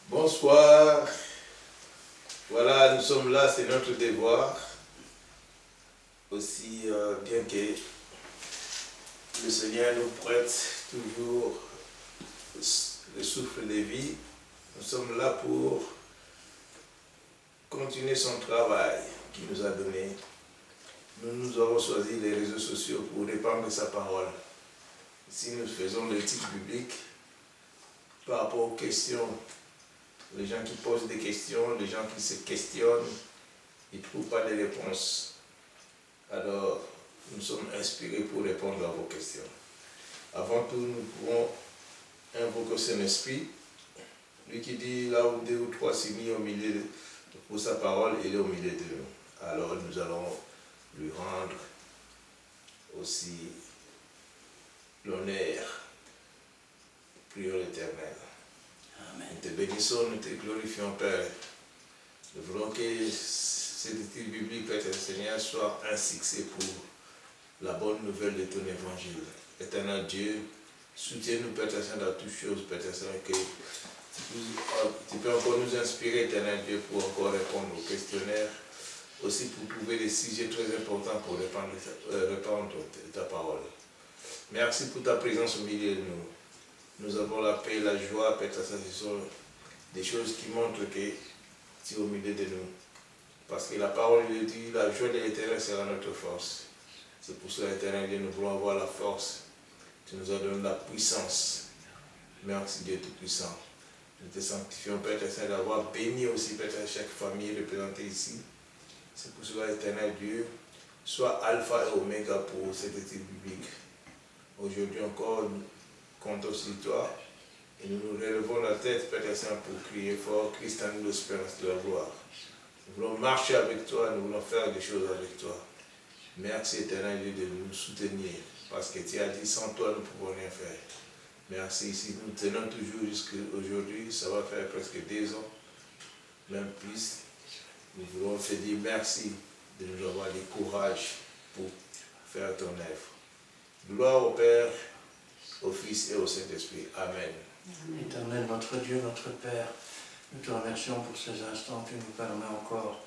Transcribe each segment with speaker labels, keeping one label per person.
Speaker 1: Bonsoir. Voilà, nous sommes là, c'est notre devoir. Aussi bien que le Seigneur nous prête toujours le souffle de vie, nous sommes là pour continuer son travail qu'il nous a donné. Nous avons choisi les réseaux sociaux pour répandre sa parole. Ici, nous faisons l'éthique biblique par rapport aux questions. Les gens qui posent des questions, les gens qui se questionnent, ils ne trouvent pas de réponses. Alors, nous sommes inspirés pour répondre à vos questions. Avant tout, nous pouvons invoquer son esprit. Lui qui dit là où 2 ou 3 s'est mis au milieu pour sa parole, il est au milieu de nous. Alors, nous allons lui rendre aussi l'honneur. Prions l'Éternel. Amen. Nous te bénissons, nous te glorifions, Père. Nous voulons que cette étude biblique, Père Seigneur, soit un succès pour la bonne nouvelle de ton évangile. Éternel Dieu, soutiens-nous, Père Seigneur, dans toutes choses, Père Seigneur, que tu peux encore nous inspirer, Éternel Dieu, pour encore répondre aux questionnaires, aussi pour trouver des sujets très importants pour répandre ta parole. Merci pour ta présence au milieu de nous. Nous avons la paix, la joie, Père Seigneur, ce sont des choses qui montrent que tu es au milieu de nous. Parce que la parole de Dieu, la joie de l'Éternel sera notre force. C'est pour cela, Éternel Dieu, nous voulons avoir la force. Tu nous as donné la puissance. Merci Dieu Tout-Puissant. Nous te sanctifions, Père Seigneur, d'avoir béni aussi, Père Seigneur, chaque famille représentée ici. C'est pour cela, Éternel Dieu, sois alpha et oméga pour cette étude biblique. Aujourd'hui encore, nous comptons sur toi et nous nous relevons la tête, Père Seigneur, pour crier fort, Christ en nous l'espérance de la gloire. Nous voulons marcher avec toi, nous voulons faire des choses avec toi. Merci Éternel Dieu de nous soutenir, parce que tu as dit, sans toi nous ne pouvons rien faire. Merci, si nous tenons toujours jusqu'à aujourd'hui, ça va faire presque 2 ans, même plus. Nous voulons te dire merci de nous avoir du courage pour faire ton œuvre. Gloire au Père, au Fils et au Saint-Esprit. Amen.
Speaker 2: Éternel, notre Dieu, notre Père, nous te remercions pour ces instants que tu nous permets encore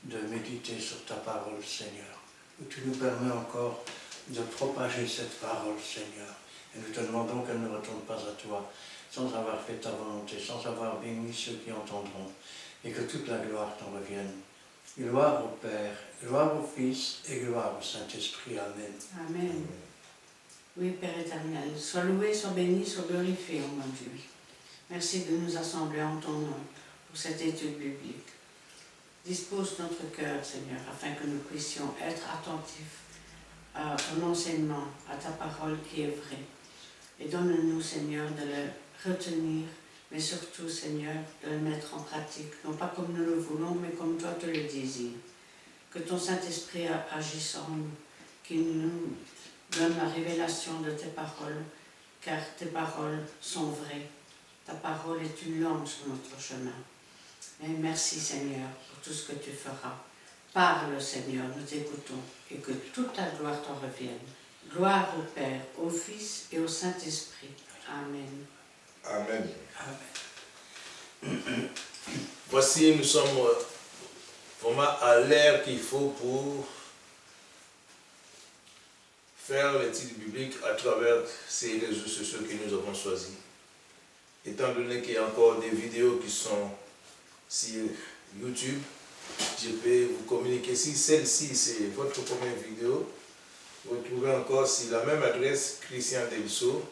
Speaker 2: de méditer sur ta parole, Seigneur. Où tu nous permets encore de propager cette parole, Seigneur. Et nous te demandons qu'elle ne retourne pas à toi, sans avoir fait ta volonté, sans avoir béni ceux qui entendront, et que toute la gloire t'en revienne. Gloire au Père, gloire au Fils et gloire au Saint-Esprit. Amen.
Speaker 3: Amen. Oui, Père éternel, sois loué, sois béni, sois glorifié, oh mon Dieu. Merci de nous assembler en ton nom pour cette étude biblique. Dispose notre cœur, Seigneur, afin que nous puissions être attentifs à ton enseignement, à ta parole qui est vraie. Et donne-nous, Seigneur, de le retenir, mais surtout, Seigneur, de le mettre en pratique, non pas comme nous le voulons, mais comme toi te le désires. Que ton Saint-Esprit agisse en nous, qu'il nous donne la révélation de tes paroles, car tes paroles sont vraies. Ta parole est une lampe sur notre chemin. Et merci, Seigneur, pour tout ce que tu feras. Parle, Seigneur, nous t'écoutons, et que toute ta gloire t'en revienne. Gloire au Père, au Fils et au Saint-Esprit. Amen.
Speaker 1: Amen.
Speaker 2: Amen.
Speaker 1: Voici, nous sommes vraiment à l'ère qu'il faut pour faire l'étude biblique à travers ces réseaux sociaux que nous avons choisis. Étant donné qu'il y a encore des vidéos qui sont sur YouTube, je peux vous communiquer. Si celle-ci, c'est votre première vidéo, vous trouvez encore sur la même adresse, Christian Delso,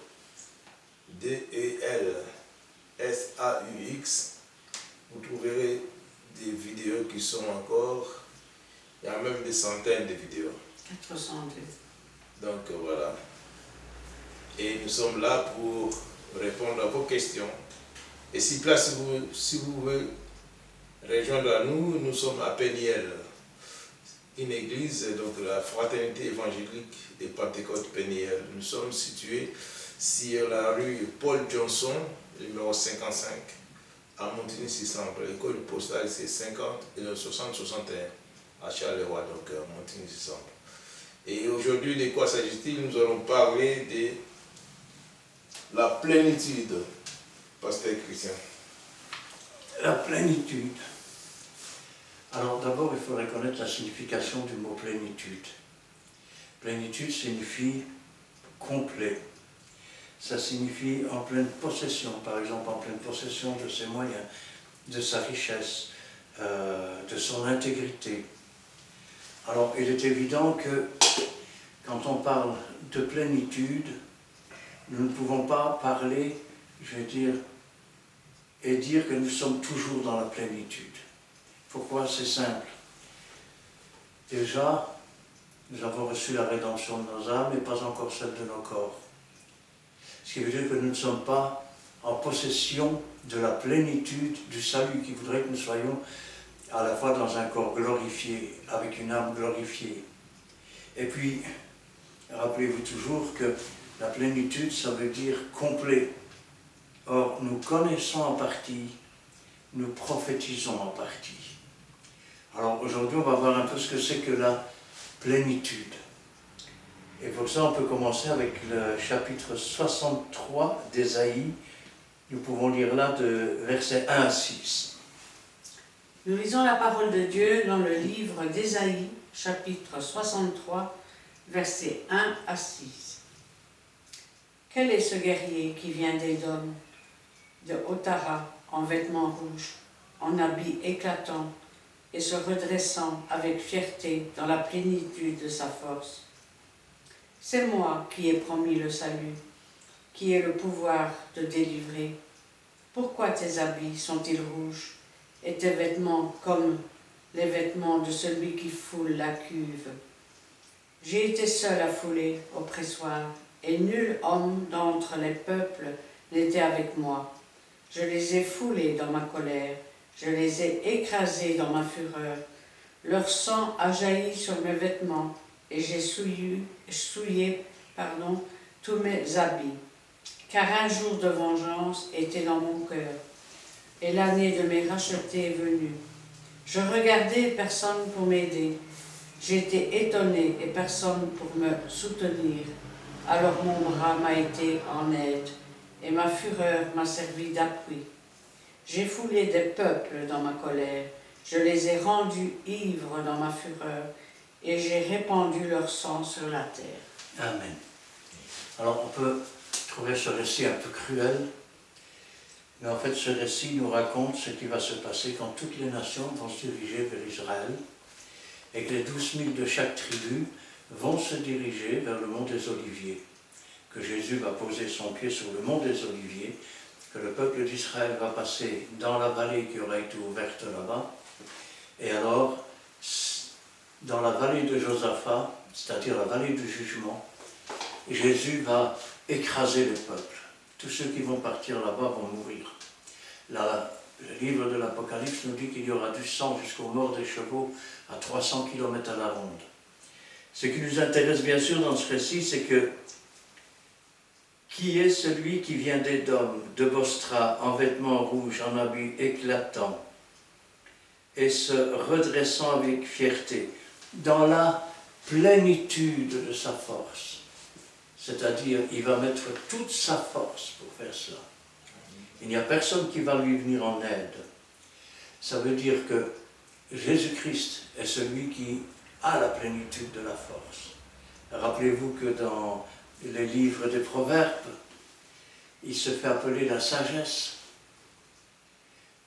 Speaker 1: D-E-L-S-A-U-X. Vous trouverez des vidéos qui sont encore, il y a même des centaines de vidéos.
Speaker 3: 402.
Speaker 1: Donc voilà. Et nous sommes là pour répondre à vos questions. Et si vous voulez rejoindre à nous, nous sommes à Péniel, une église, donc la Fraternité évangélique des Pentecôtes Péniel. Nous sommes situés sur la rue Paul Johnson, numéro 55, à Montigny-Sissambre. L'école postale c'est 60-61 à Charleroi, donc à Montigny-Sissambre. Et aujourd'hui, de quoi s'agit-il? Nous allons parler de la plénitude, Pasteur Christian.
Speaker 2: La plénitude. Alors d'abord, il faudrait connaître la signification du mot plénitude. Plénitude signifie complet. Ça signifie en pleine possession, par exemple en pleine possession de ses moyens, de sa richesse, de son intégrité. Alors il est évident que quand on parle de plénitude, nous ne pouvons pas parler, je vais dire, et dire que nous sommes toujours dans la plénitude. Pourquoi? C'est simple. Déjà, nous avons reçu la rédemption de nos âmes et pas encore celle de nos corps. Ce qui veut dire que nous ne sommes pas en possession de la plénitude du salut, qui voudrait que nous soyons à la fois dans un corps glorifié, avec une âme glorifiée. Et puis, rappelez-vous toujours que la plénitude, ça veut dire complet. Or, nous connaissons en partie, nous prophétisons en partie. Alors aujourd'hui, on va voir un peu ce que c'est que la plénitude. Et pour ça, on peut commencer avec le chapitre 63 d'Ésaïe. Nous pouvons lire là de versets 1 à 6.
Speaker 3: Nous lisons la parole de Dieu dans le livre d'Ésaïe, chapitre 63, versets 1 à 6. Quel est ce guerrier qui vient d'Édom, de Otara, en vêtements rouges, en habits éclatants, et se redressant avec fierté dans la plénitude de sa force? C'est moi qui ai promis le salut, qui ai le pouvoir de délivrer. Pourquoi tes habits sont-ils rouges, et tes vêtements comme les vêtements de celui qui foule la cuve? J'ai été seul à fouler au pressoir, et nul homme d'entre les peuples n'était avec moi. Je les ai foulés dans ma colère, je les ai écrasés dans ma fureur. Leur sang a jailli sur mes vêtements, et j'ai souillé tous mes habits. Car un jour de vengeance était dans mon cœur, et l'année de mes rachetés est venue. Je regardais personne pour m'aider. J'étais étonné et personne pour me soutenir. Alors mon bras m'a été en aide, et ma fureur m'a servi d'appui. J'ai foulé des peuples dans ma colère, je les ai rendus ivres dans ma fureur, et j'ai répandu leur sang sur la terre.
Speaker 2: Amen. Alors on peut trouver ce récit un peu cruel, mais en fait ce récit nous raconte ce qui va se passer quand toutes les nations vont se diriger vers Israël, et que les 12 000 de chaque tribu vont se diriger vers le mont des Oliviers, que Jésus va poser son pied sur le mont des Oliviers, que le peuple d'Israël va passer dans la vallée qui aura été ouverte là-bas, et alors, dans la vallée de Josaphat, c'est-à-dire la vallée du jugement, Jésus va écraser le peuple. Tous ceux qui vont partir là-bas vont mourir. Le livre de l'Apocalypse nous dit qu'il y aura du sang jusqu'aux morts des chevaux à 300 km à la ronde. Ce qui nous intéresse bien sûr dans ce récit, c'est que qui est celui qui vient d'Édom, de Bostra, en vêtements rouges, en habits éclatants, et se redressant avec fierté, dans la plénitude de sa force. C'est-à-dire, il va mettre toute sa force pour faire cela. Il n'y a personne qui va lui venir en aide. Ça veut dire que Jésus-Christ est celui qui a la plénitude de la force. Rappelez-vous que dans les livres des Proverbes, il se fait appeler la sagesse.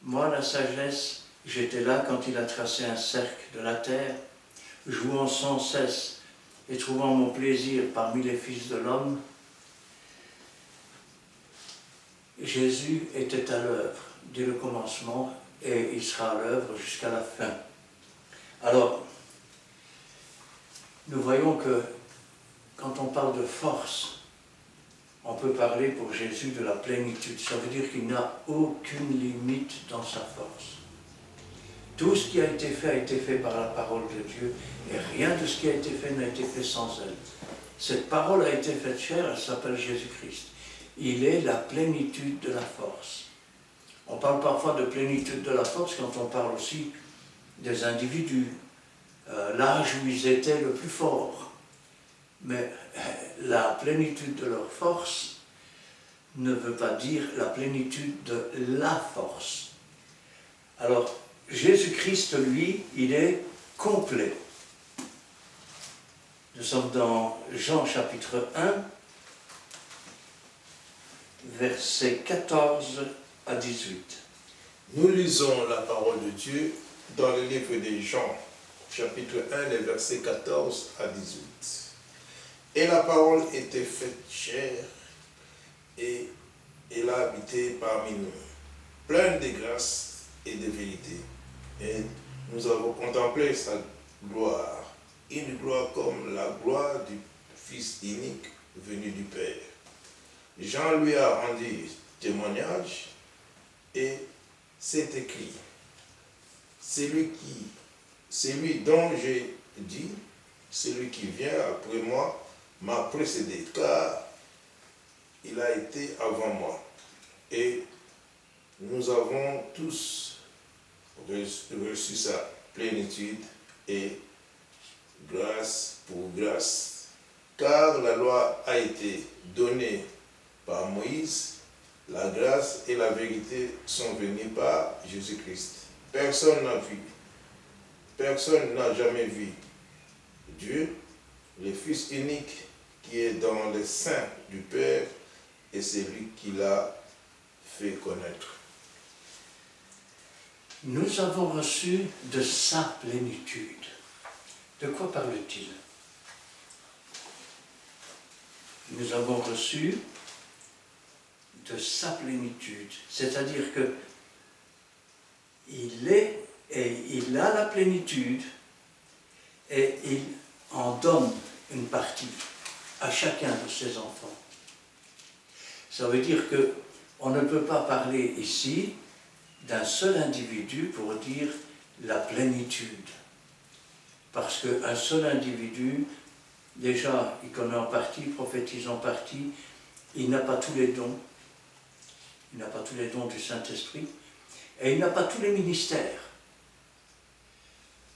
Speaker 2: Moi, la sagesse, j'étais là quand il a tracé un cercle de la terre, jouant sans cesse et trouvant mon plaisir parmi les fils de l'homme. Jésus était à l'œuvre dès le commencement et il sera à l'œuvre jusqu'à la fin. Alors, nous voyons que quand on parle de force, on peut parler pour Jésus de la plénitude. Ça veut dire qu'il n'a aucune limite dans sa force. Tout ce qui a été fait par la parole de Dieu, et rien de ce qui a été fait n'a été fait sans elle. Cette parole a été faite chair, elle s'appelle Jésus-Christ. Il est la plénitude de la force. On parle parfois de plénitude de la force quand on parle aussi des individus, l'âge où ils étaient le plus forts. Mais la plénitude de leur force ne veut pas dire la plénitude de la force. Alors, Jésus-Christ, lui, il est complet. Nous sommes dans Jean chapitre 1, versets 14 à 18.
Speaker 1: Nous lisons la parole de Dieu dans le livre de Jean, chapitre 1, les versets 14 à 18. Et la parole était faite chair, et elle a habité parmi nous, pleine de grâce et de vérité. Et nous avons contemplé sa gloire, une gloire comme la gloire du Fils unique venu du Père. Jean lui a rendu témoignage, et c'est écrit, celui dont j'ai dit, celui qui vient après moi m'a précédé, car il a été avant moi. Et nous avons tous reçu sa plénitude et grâce pour grâce. Car la loi a été donnée par Moïse, la grâce et la vérité sont venues par Jésus-Christ. Personne n'a jamais vu Dieu, le Fils unique qui est dans le sein du Père, et c'est lui qui l'a fait connaître.
Speaker 2: Nous avons reçu de sa plénitude. De quoi parle-t-il? Nous avons reçu de sa plénitude, c'est-à-dire que il est et il a la plénitude et il en donne une partie à chacun de ses enfants. Ça veut dire qu'on ne peut pas parler ici d'un seul individu pour dire la plénitude. Parce qu'un seul individu, déjà, il connaît en partie, prophétise en partie, il n'a pas tous les dons. Il n'a pas tous les dons du Saint-Esprit. Et il n'a pas tous les ministères.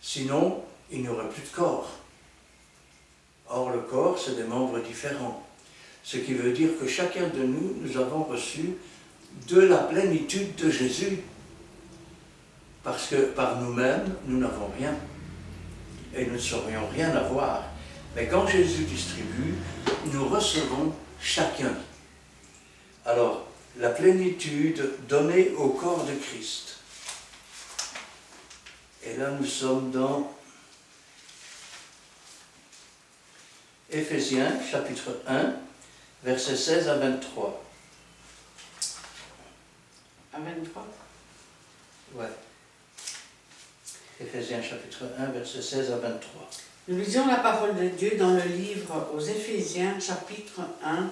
Speaker 2: Sinon, il n'y aurait plus de corps. Or, le corps, c'est des membres différents. Ce qui veut dire que chacun de nous, nous avons reçu de la plénitude de Jésus. Parce que par nous-mêmes, nous n'avons rien. Et nous ne saurions rien avoir. Mais quand Jésus distribue, nous recevons chacun. Alors, la plénitude donnée au corps de Christ. Et là, nous sommes dans Éphésiens, chapitre 1, versets 16 à 23.
Speaker 3: À 23 ?
Speaker 2: Ouais. Éphésiens, chapitre 1, versets 16 à 23.
Speaker 3: Nous lisons la parole de Dieu dans le livre aux Éphésiens, chapitre 1,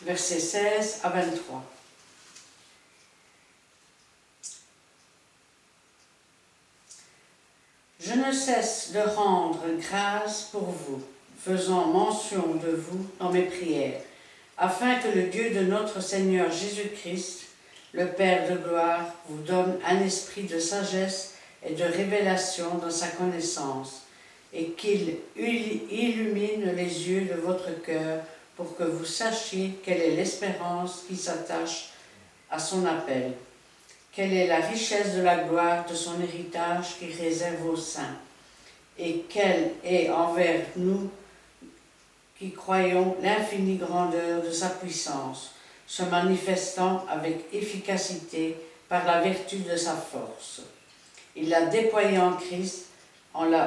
Speaker 3: versets 16 à 23. Je ne cesse de rendre grâce pour vous, faisant mention de vous dans mes prières, afin que le Dieu de notre Seigneur Jésus-Christ, le Père de gloire, vous donne un esprit de sagesse et de révélation dans sa connaissance, et qu'il illumine les yeux de votre cœur pour que vous sachiez quelle est l'espérance qui s'attache à son appel, quelle est la richesse de la gloire de son héritage qui réserve aux saints, et quelle est envers nous qui croyons l'infinie grandeur de sa puissance, se manifestant avec efficacité par la vertu de sa force. Il l'a déployé en Christ en le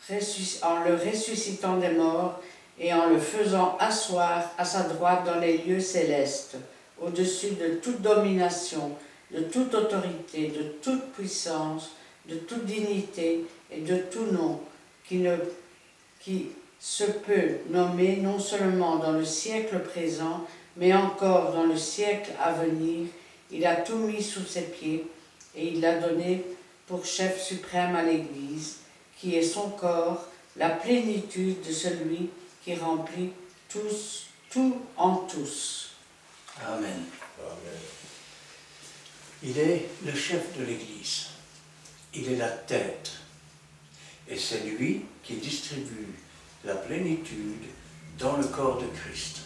Speaker 3: ressuscitant des morts et en le faisant asseoir à sa droite dans les lieux célestes, au-dessus de toute domination, de toute autorité, de toute puissance, de toute dignité et de tout nom qui se peut nommer non seulement dans le siècle présent, mais encore dans le siècle à venir. Il a tout mis sous ses pieds et il l'a donné pour chef suprême à l'Église, qui est son corps, la plénitude de celui qui remplit tout en tous.
Speaker 2: Amen.
Speaker 1: Amen.
Speaker 2: Il est le chef de l'Église. Il est la tête. Et c'est lui qui distribue la plénitude dans le corps de Christ.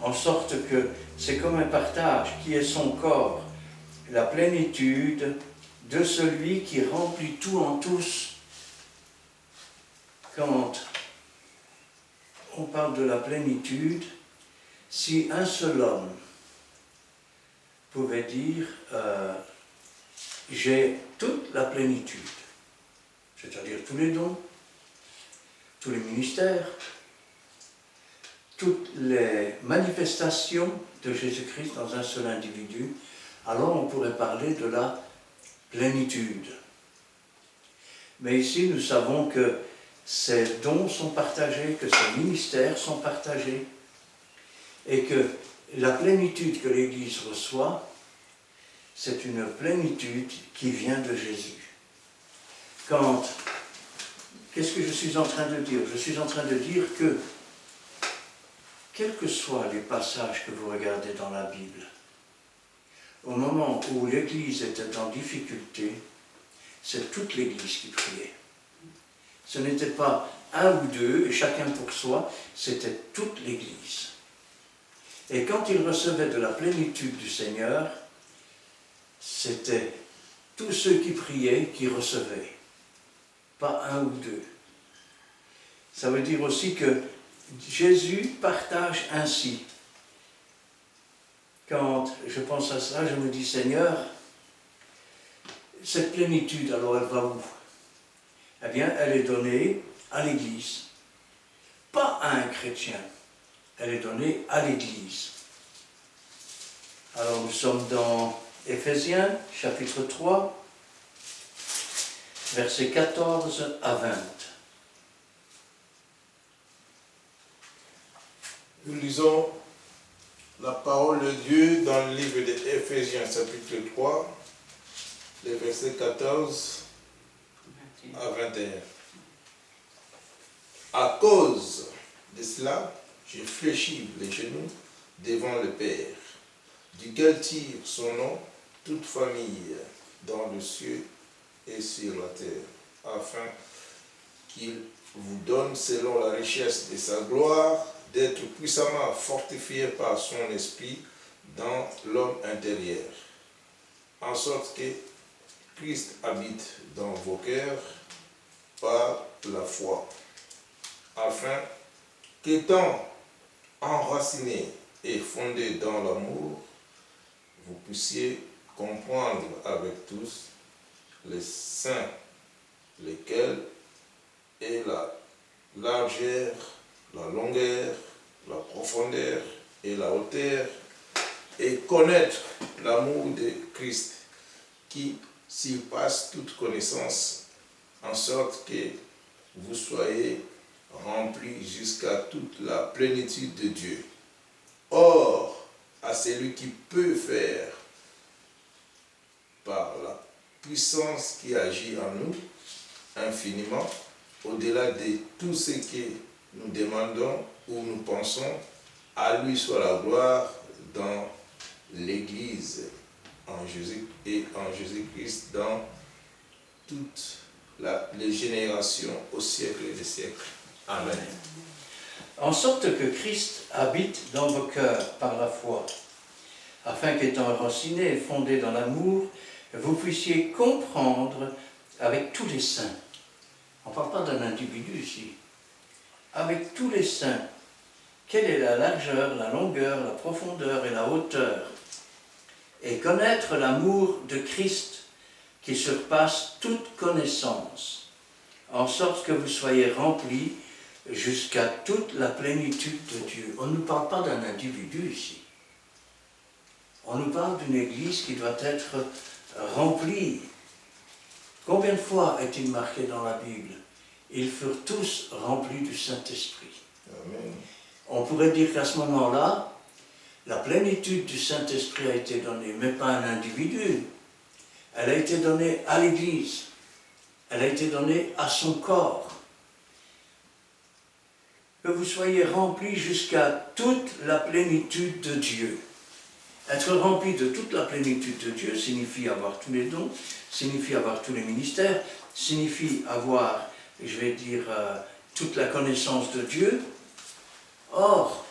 Speaker 2: En sorte que c'est comme un partage qui est son corps, la plénitude de celui qui remplit tout en tous. Quand on parle de la plénitude, si un seul homme pouvait dire j'ai toute la plénitude, c'est-à-dire tous les dons, tous les ministères, toutes les manifestations de Jésus-Christ dans un seul individu, alors on pourrait parler de la plénitude. Mais ici, nous savons que ces dons sont partagés, que ces ministères sont partagés, et que la plénitude que l'Église reçoit, c'est une plénitude qui vient de Jésus. Qu'est-ce que je suis en train de dire? Je suis en train de dire que, quels que soient les passages que vous regardez dans la Bible, au moment où l'Église était en difficulté, c'est toute l'Église qui priait. Ce n'était pas un ou deux, et chacun pour soi, c'était toute l'Église. Et quand ils recevaient de la plénitude du Seigneur, c'était tous ceux qui priaient qui recevaient, pas un ou deux. Ça veut dire aussi que Jésus partage ainsi. Quand je pense à cela, je me dis, Seigneur, cette plénitude, alors elle va où? Eh bien, elle est donnée à l'Église, pas à un chrétien. Elle est donnée à l'Église. Alors nous sommes dans Éphésiens, chapitre 3, versets 14 à 20.
Speaker 1: Nous lisons la parole de Dieu dans le livre d'Éphésiens, chapitre 3, les versets 14 à 21. À cause de cela, je fléchis les genoux devant le Père, duquel tire son nom toute famille dans le ciel et sur la terre, afin qu'il vous donne selon la richesse de sa gloire d'être puissamment fortifié par son esprit dans l'homme intérieur, en sorte que Christ habite dans vos cœurs par la foi, afin qu'étant enraciné et fondé dans l'amour, vous puissiez comprendre avec tous les saints, lesquels est la largeur, la longueur, la profondeur et la hauteur, et connaître l'amour de Christ qui surpasse toute connaissance, en sorte que vous soyez remplis jusqu'à toute la plénitude de Dieu. Or, à celui qui peut faire, par la puissance qui agit en nous, infiniment, au-delà de tout ce que nous demandons ou nous pensons, à lui soit la gloire dans l'Église, en Jésus et en Jésus-Christ, dans toutes les générations au siècle des siècles. Amen.
Speaker 2: En sorte que Christ habite dans vos cœurs par la foi, afin qu'étant enraciné et fondé dans l'amour, vous puissiez comprendre avec tous les saints. On ne parle pas d'un individu ici. Avec tous les saints, quelle est la largeur, la longueur, la profondeur et la hauteur, et connaître l'amour de Christ qui surpasse toute connaissance, en sorte que vous soyez remplis jusqu'à toute la plénitude de Dieu. On ne nous parle pas d'un individu ici. On nous parle d'une église qui doit être remplie. Combien de fois est-il marqué dans la Bible? Ils furent tous remplis du Saint-Esprit.
Speaker 1: Amen.
Speaker 2: On pourrait dire qu'à ce moment-là, la plénitude du Saint-Esprit a été donnée, mais pas à un individu. Elle a été donnée à l'Église. Elle a été donnée à son corps. Que vous soyez remplis jusqu'à toute la plénitude de Dieu. Être rempli de toute la plénitude de Dieu signifie avoir tous les dons, signifie avoir tous les ministères, signifie avoir, je vais dire, toute la connaissance de Dieu. Or,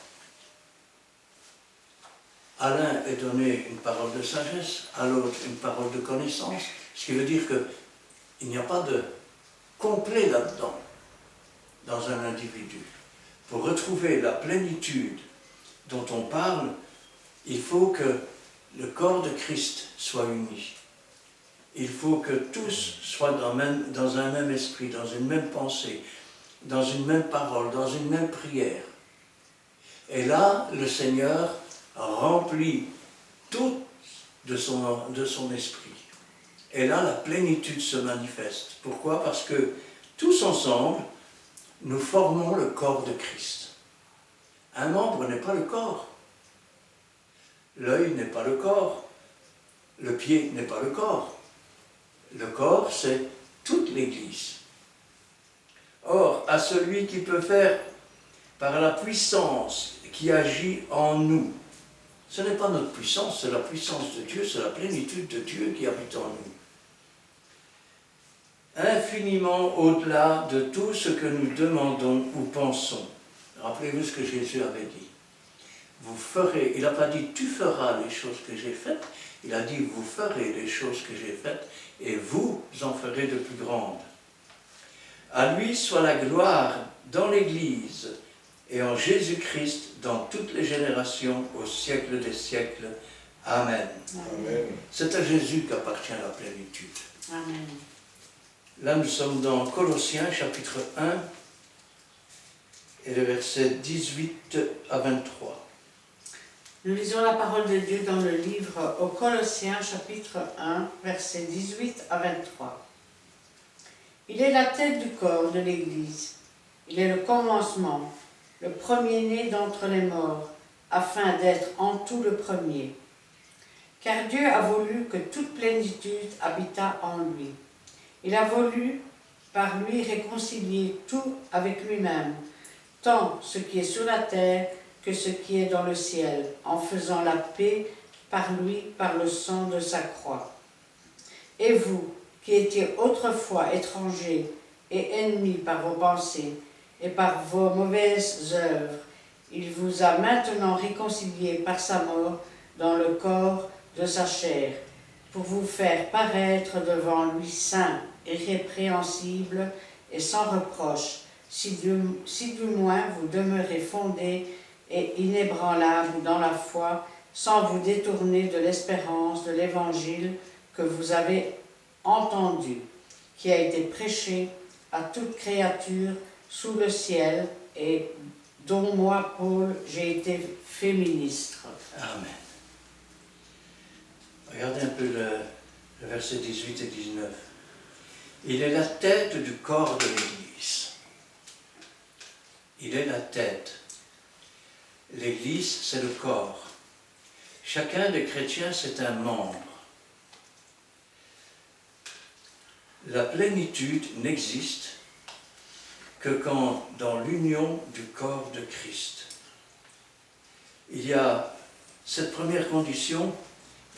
Speaker 2: à l'un est donnée une parole de sagesse, à l'autre une parole de connaissance, ce qui veut dire qu'il n'y a pas de complet là-dedans, dans un individu. Pour retrouver la plénitude dont on parle, il faut que le corps de Christ soit uni. Il faut que tous soient dans un même esprit, dans une même pensée, dans une même parole, dans une même prière. Et là, le Seigneur remplit tout de son esprit. Et là, la plénitude se manifeste. Pourquoi? Parce que tous ensemble, nous formons le corps de Christ. Un membre n'est pas le corps. L'œil n'est pas le corps. Le pied n'est pas le corps. Le corps, c'est toute l'Église. Or, à celui qui peut faire par la puissance qui agit en nous, ce n'est pas notre puissance, c'est la puissance de Dieu, c'est la plénitude de Dieu qui habite en nous. Infiniment au-delà de tout ce que nous demandons ou pensons. Rappelez-vous ce que Jésus avait dit. Vous ferez, il n'a pas dit tu feras les choses que j'ai faites, il a dit vous ferez les choses que j'ai faites et vous en ferez de plus grandes. À lui soit la gloire dans l'Église et en Jésus-Christ dans toutes les générations au siècle des siècles. Amen.
Speaker 1: Amen.
Speaker 2: C'est à Jésus qu'appartient la plénitude.
Speaker 3: Amen.
Speaker 2: Là, nous sommes dans Colossiens, chapitre 1, et le verset 18 à 23.
Speaker 3: Nous lisons la parole de Dieu dans le livre aux Colossiens, chapitre 1, versets 18 à 23. Il est la tête du corps de l'Église. Il est le commencement, le premier-né d'entre les morts, afin d'être en tout le premier. Car Dieu a voulu que toute plénitude habitât en lui. Il a voulu, par lui, réconcilier tout avec lui-même, tant ce qui est sur la terre que ce qui est dans le ciel, en faisant la paix par lui, par le sang de sa croix. Et vous, qui étiez autrefois étrangers et ennemis par vos pensées et par vos mauvaises œuvres, il vous a maintenant réconciliés par sa mort dans le corps de sa chair, pour vous faire paraître devant lui saint, irrépréhensible et sans reproche, si du moins vous demeurez fondés et inébranlables dans la foi, sans vous détourner de l'espérance de l'Évangile que vous avez entendu, qui a été prêché à toute créature sous le ciel et dont moi, Paul, j'ai été fait ministre.
Speaker 2: Amen. Regardez un peu le verset 18 et 19. Il est la tête du corps de l'Église. Il est la tête. L'Église, c'est le corps. Chacun des chrétiens, c'est un membre. La plénitude n'existe que quand dans l'union du corps de Christ. Il y a cette première condition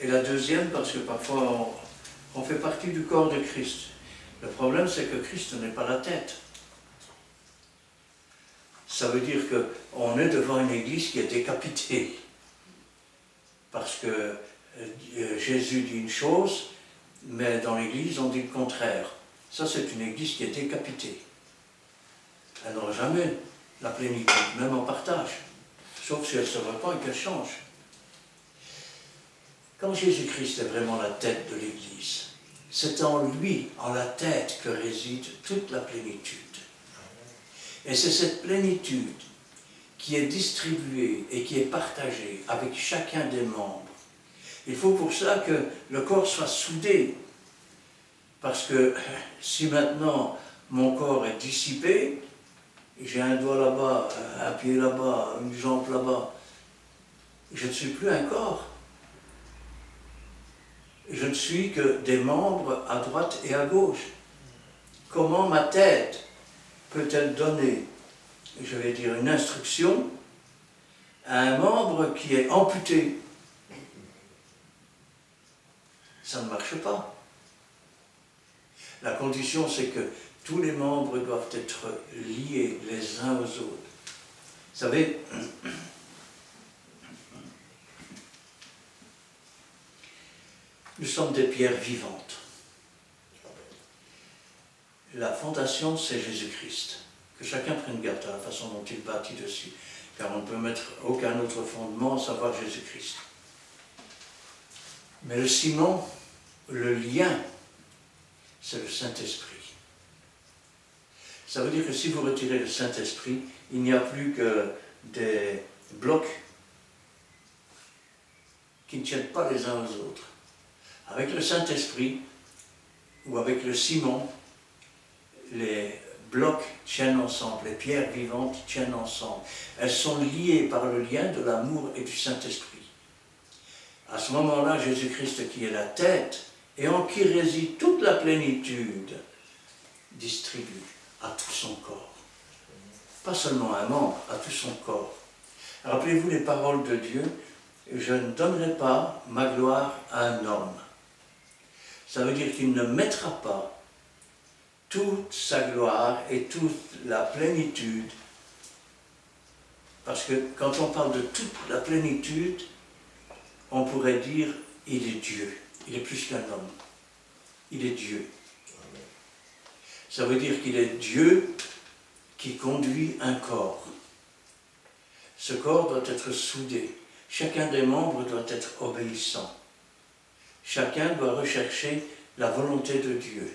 Speaker 2: et la deuxième, parce que parfois on fait partie du corps de Christ. Le problème, c'est que Christ n'est pas la tête. Ça veut dire qu'on est devant une église qui est décapitée. Parce que Jésus dit une chose, mais dans l'église, on dit le contraire. Ça, c'est une église qui est décapitée. Elle n'aura jamais la plénitude, même en partage. Sauf si elle se repent et qu'elle change. Quand Jésus-Christ est vraiment la tête de l'église, c'est en lui, en la tête, que réside toute la plénitude. Et c'est cette plénitude qui est distribuée et qui est partagée avec chacun des membres. Il faut pour ça que le corps soit soudé. Parce que si maintenant mon corps est dissipé, j'ai un doigt là-bas, un pied là-bas, une jambe là-bas, je ne suis plus un corps. Je ne suis que des membres à droite et à gauche. Comment ma tête peut-elle donner, je vais dire, une instruction à un membre qui est amputé? Ça ne marche pas. La condition, c'est que tous les membres doivent être liés les uns aux autres. Vous savez, Nous sommes des pierres vivantes. La fondation, c'est Jésus-Christ. Que chacun prenne garde à la façon dont il bâtit dessus, car on ne peut mettre aucun autre fondement, à savoir Jésus-Christ. Mais le ciment, le lien, c'est le Saint-Esprit. Ça veut dire que si vous retirez le Saint-Esprit, il n'y a plus que des blocs qui ne tiennent pas les uns aux autres. Avec le Saint-Esprit, ou avec le ciment, les blocs tiennent ensemble, les pierres vivantes tiennent ensemble. Elles sont liées par le lien de l'amour et du Saint-Esprit. À ce moment-là, Jésus-Christ qui est la tête, et en qui réside toute la plénitude, distribue à tout son corps. Pas seulement un membre, à tout son corps. Rappelez-vous les paroles de Dieu, je ne donnerai pas ma gloire à un homme. Ça veut dire qu'il ne mettra pas toute sa gloire et toute la plénitude, parce que quand on parle de toute la plénitude, on pourrait dire il est Dieu, il est plus qu'un homme, il est Dieu. Ça veut dire qu'il est Dieu qui conduit un corps. Ce corps doit être soudé, chacun des membres doit être obéissant, chacun doit rechercher la volonté de Dieu.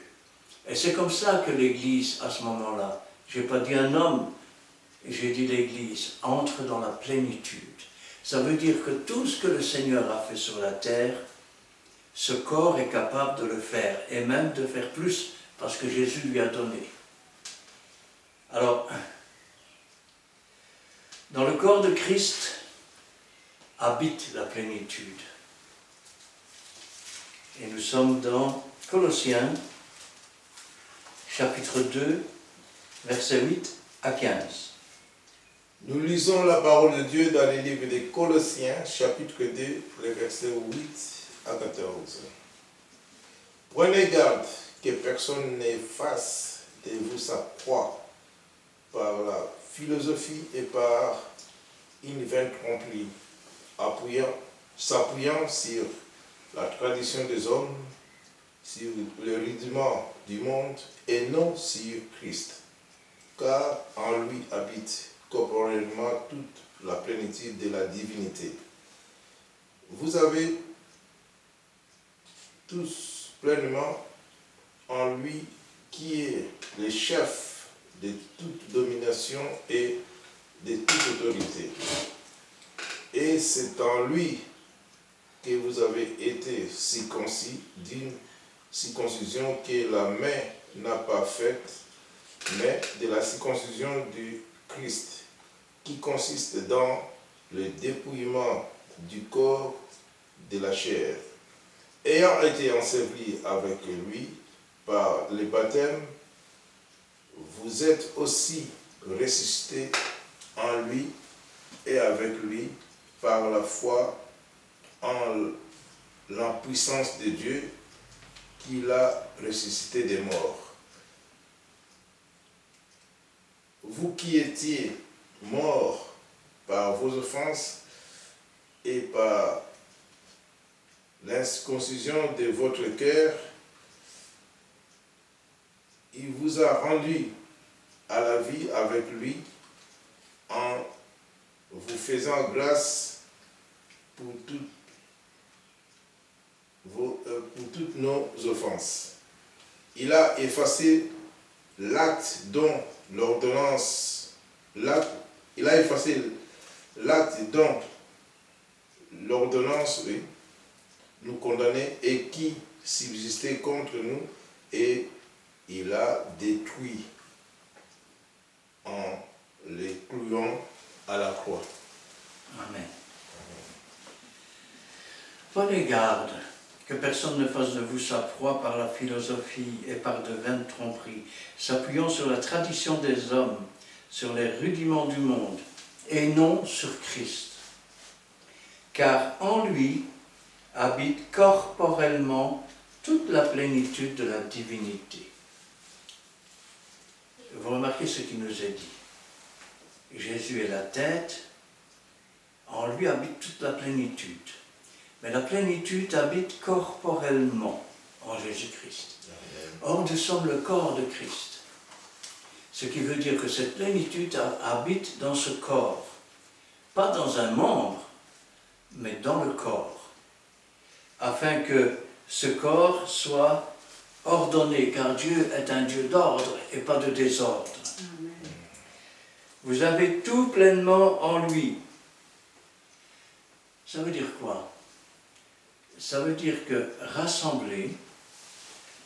Speaker 2: Et c'est comme ça que l'Église, à ce moment-là, je n'ai pas dit un homme, j'ai dit l'Église, entre dans la plénitude. Ça veut dire que tout ce que le Seigneur a fait sur la terre, ce corps est capable de le faire, et même de faire plus, parce que Jésus lui a donné. Alors, dans le corps de Christ habite la plénitude. Et nous sommes dans Colossiens, chapitre 2, versets 8 à 15.
Speaker 1: Nous lisons la parole de Dieu dans les livres des Colossiens, chapitre 2, les versets 8 à 14. Prenez garde que personne n'efface de vous sa proie par la philosophie et par une vaine tromperie, s'appuyant sur la tradition des hommes, sur le rudiment du monde et non sur Christ, car en lui habite corporellement toute la plénitude de la divinité. Vous avez tous pleinement en lui qui est le chef de toute domination et de toute autorité. Et c'est en lui que vous avez été circoncis d'une circoncision que la main n'a pas faite, mais de la circoncision du Christ, qui consiste dans le dépouillement du corps de la chair. Ayant été ensevelis avec lui par le baptême, vous êtes aussi ressuscités en lui et avec lui par la foi en la puissance de Dieu qui l'a ressuscité des morts. Vous qui étiez morts par vos offenses et par l'incirconcision de votre cœur, il vous a rendu à la vie avec lui en vous faisant grâce pour toutes nos offenses. Il a effacé l'acte dont l'ordonnance nous condamnait et qui subsistait contre nous, et il a détruit en les clouant à la croix.
Speaker 2: Amen. Prenez garde que personne ne fasse de vous sa proie par la philosophie et par de vaines tromperies, s'appuyant sur la tradition des hommes, sur les rudiments du monde, et non sur Christ. Car en lui habite corporellement toute la plénitude de la divinité. Vous remarquez ce qui nous est dit. Jésus est la tête, en lui habite toute la plénitude. Mais la plénitude habite corporellement en Jésus-Christ. Or, nous sommes le corps de Christ. Ce qui veut dire que cette plénitude habite dans ce corps. Pas dans un membre, mais dans le corps. Afin que ce corps soit ordonné, car Dieu est un Dieu d'ordre et pas de désordre.
Speaker 3: Amen.
Speaker 2: Vous avez tout pleinement en lui. Ça veut dire quoi? Ça veut dire que rassemblé,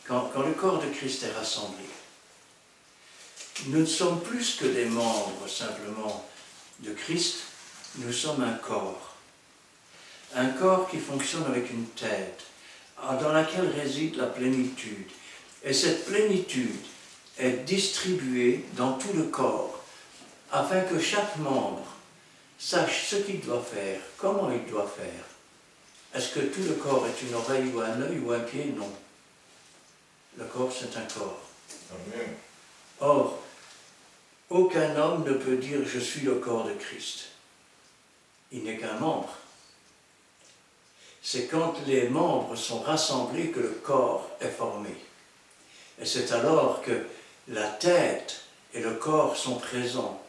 Speaker 2: quand le corps de Christ est rassemblé, nous ne sommes plus que des membres simplement de Christ, nous sommes un corps. Un corps qui fonctionne avec une tête, dans laquelle réside la plénitude. Et cette plénitude est distribuée dans tout le corps, afin que chaque membre sache ce qu'il doit faire, comment il doit faire. Est-ce que tout le corps est une oreille ou un œil ou un pied? Non. Le corps, c'est un corps.
Speaker 1: Amen.
Speaker 2: Or, aucun homme ne peut dire « je suis le corps de Christ ». Il n'est qu'un membre. C'est quand les membres sont rassemblés que le corps est formé. Et c'est alors que la tête et le corps sont présents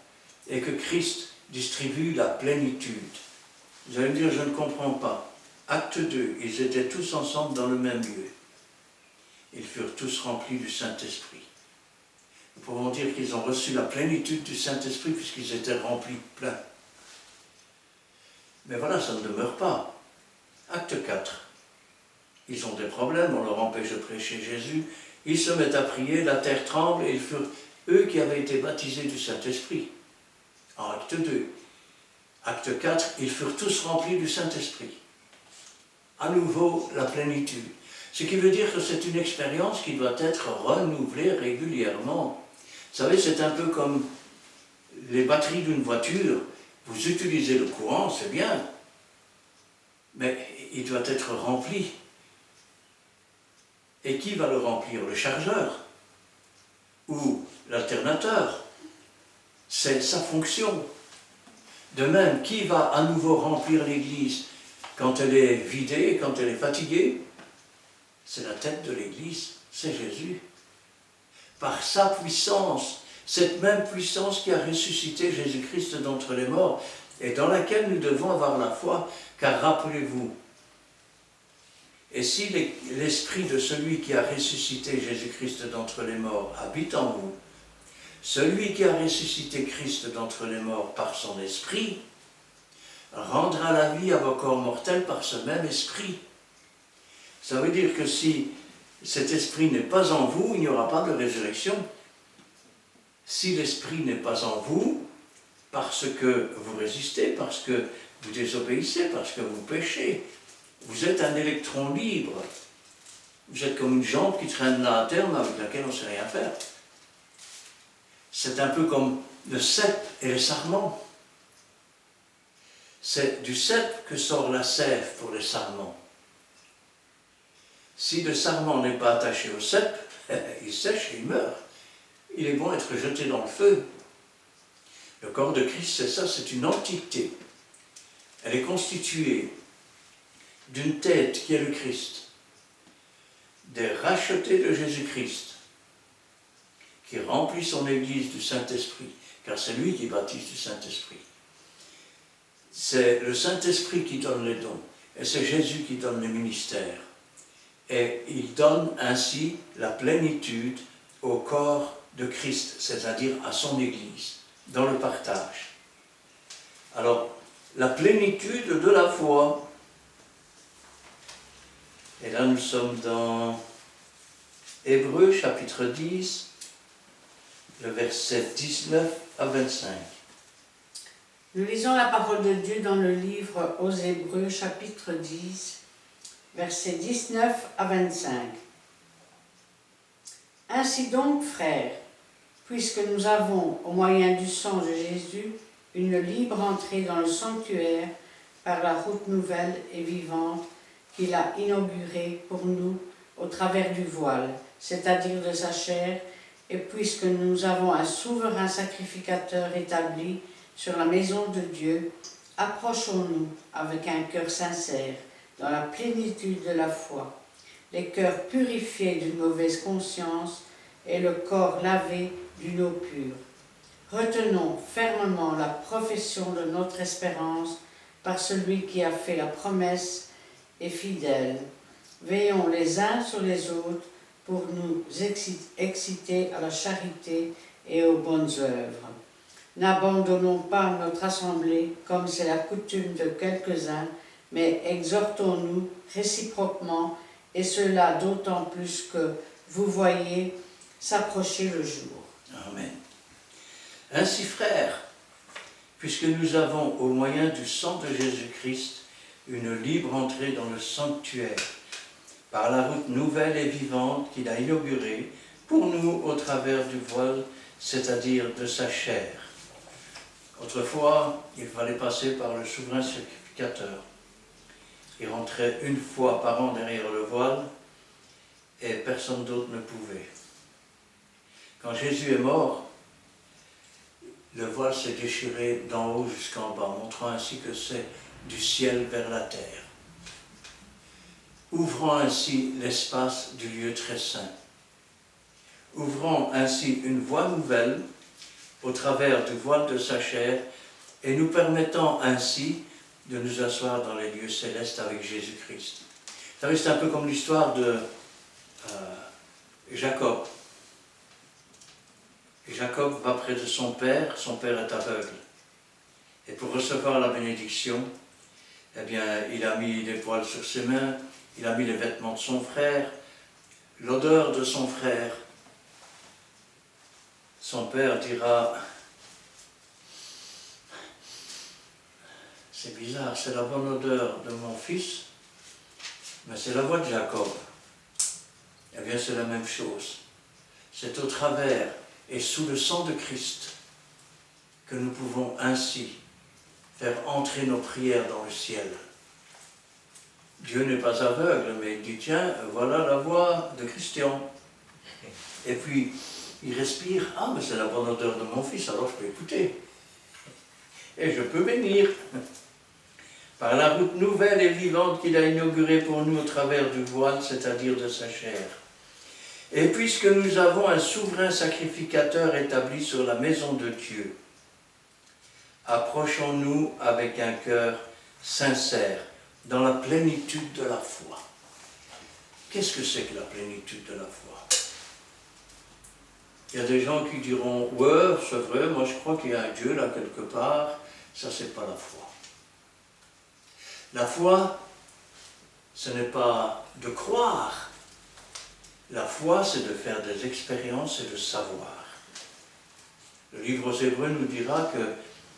Speaker 2: et que Christ distribue la plénitude. Vous allez me dire, je ne comprends pas. Acte 2, ils étaient tous ensemble dans le même lieu. Ils furent tous remplis du Saint-Esprit. Nous pouvons dire qu'ils ont reçu la plénitude du Saint-Esprit puisqu'ils étaient remplis plein. Mais voilà, ça ne demeure pas. Acte 4. Ils ont des problèmes, on leur empêche de prêcher Jésus. Ils se mettent à prier, la terre tremble et ils furent eux qui avaient été baptisés du Saint-Esprit. En acte 2. Acte 4, ils furent tous remplis du Saint-Esprit. À nouveau, la plénitude. Ce qui veut dire que c'est une expérience qui doit être renouvelée régulièrement. Vous savez, c'est un peu comme les batteries d'une voiture. Vous utilisez le courant, c'est bien, mais il doit être rempli. Et qui va le remplir? Le chargeur ou l'alternateur? C'est sa fonction. De même, qui va à nouveau remplir l'Église quand elle est vidée, quand elle est fatiguée? C'est la tête de l'Église, c'est Jésus. Par sa puissance, cette même puissance qui a ressuscité Jésus-Christ d'entre les morts et dans laquelle nous devons avoir la foi, car rappelez-vous, et si l'esprit de celui qui a ressuscité Jésus-Christ d'entre les morts habite en vous, celui qui a ressuscité Christ d'entre les morts par son esprit rendra la vie à vos corps mortels par ce même esprit. Ça veut dire que si cet esprit n'est pas en vous, il n'y aura pas de résurrection. Si l'esprit n'est pas en vous, parce que vous résistez, parce que vous désobéissez, parce que vous péchez, vous êtes un électron libre. Vous êtes comme une jambe qui traîne là à terre, mais avec laquelle on ne sait rien faire. C'est un peu comme le cep et le sarment. C'est du cep que sort la sève pour les sarments. Si le sarment n'est pas attaché au cep, il sèche et il meurt. Il est bon d'être jeté dans le feu. Le corps de Christ, c'est ça, c'est une entité. Elle est constituée d'une tête qui est le Christ, des rachetés de Jésus-Christ, qui remplit son Église du Saint-Esprit, car c'est lui qui baptise du Saint-Esprit. C'est le Saint-Esprit qui donne les dons, et c'est Jésus qui donne les ministères. Et il donne ainsi la plénitude au corps de Christ, c'est-à-dire à son Église, dans le partage. Alors, la plénitude de la foi. Et là, nous sommes dans Hébreux, chapitre 10, le verset 19 à 25.
Speaker 3: Nous lisons la parole de Dieu dans le livre aux Hébreux, chapitre 10, versets 19 à 25. Ainsi donc, frères, puisque nous avons, au moyen du sang de Jésus, une libre entrée dans le sanctuaire par la route nouvelle et vivante qu'il a inaugurée pour nous au travers du voile, c'est-à-dire de sa chair, et puisque nous avons un souverain sacrificateur établi sur la maison de Dieu, approchons-nous avec un cœur sincère dans la plénitude de la foi, les cœurs purifiés d'une mauvaise conscience et le corps lavé d'une eau pure. Retenons fermement la profession de notre espérance par celui qui a fait la promesse et fidèle. Veillons les uns sur les autres pour nous exciter à la charité et aux bonnes œuvres. N'abandonnons pas notre assemblée comme c'est la coutume de quelques-uns, mais exhortons-nous réciproquement, et cela d'autant plus que vous voyez s'approcher le jour.
Speaker 2: Amen. Ainsi, frères, puisque nous avons au moyen du sang de Jésus-Christ une libre entrée dans le sanctuaire, par la route nouvelle et vivante qu'il a inaugurée pour nous au travers du voile, c'est-à-dire de sa chair. Autrefois, il fallait passer par le souverain sacrificateur. Il rentrait une fois par an derrière le voile et personne d'autre ne pouvait. Quand Jésus est mort, le voile s'est déchiré d'en haut jusqu'en bas, montrant ainsi que c'est du ciel vers la terre, ouvrant ainsi l'espace du lieu très saint, ouvrant ainsi une voie nouvelle au travers du voile de sa chair et nous permettant ainsi de nous asseoir dans les lieux célestes avec Jésus-Christ. Vous savez, c'est un peu comme l'histoire de Jacob. Jacob va près de son père est aveugle. Et pour recevoir la bénédiction, eh bien, il a mis des poils sur ses mains, il a mis les vêtements de son frère, l'odeur de son frère. Son père dira, c'est bizarre, c'est la bonne odeur de mon fils, mais c'est la voix de Jacob. Eh bien, c'est la même chose. C'est au travers et sous le sang de Christ que nous pouvons ainsi faire entrer nos prières dans le ciel. Dieu n'est pas aveugle, mais il dit, tiens, voilà la voix de Christian. Et puis, il respire, ah, mais c'est la bonne odeur de mon fils, alors je peux écouter. Et je peux bénir. Par la route nouvelle et vivante qu'il a inaugurée pour nous au travers du voile, c'est-à-dire de sa chair. Et puisque nous avons un souverain sacrificateur établi sur la maison de Dieu, approchons-nous avec un cœur sincère, dans la plénitude de la foi. Qu'est-ce que c'est que la plénitude de la foi? Il y a des gens qui diront, ouais, c'est vrai, moi je crois qu'il y a un Dieu là quelque part. Ça, c'est pas la foi. La foi, ce n'est pas de croire. La foi, c'est de faire des expériences et de savoir. Le livre aux Hébreux nous dira que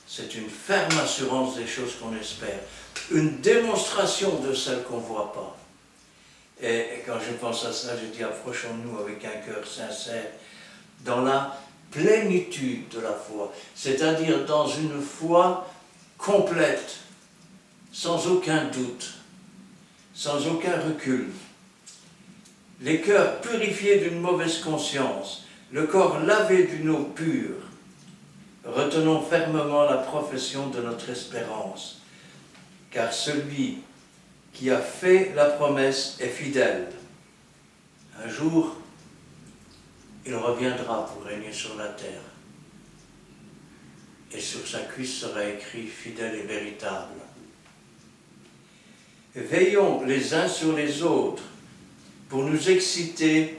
Speaker 2: c'est une ferme assurance des choses qu'on espère, une démonstration de celles qu'on ne voit pas. Et quand je pense à ça, je dis, approchons-nous avec un cœur sincère, dans la plénitude de la foi, c'est-à-dire dans une foi complète, sans aucun doute, sans aucun recul. Les cœurs purifiés d'une mauvaise conscience, le corps lavé d'une eau pure. Retenons fermement la profession de notre espérance, car celui qui a fait la promesse est fidèle. Un jour, il reviendra pour régner sur la terre. Et sur sa cuisse sera écrit « fidèle et véritable ». Veillons les uns sur les autres pour nous exciter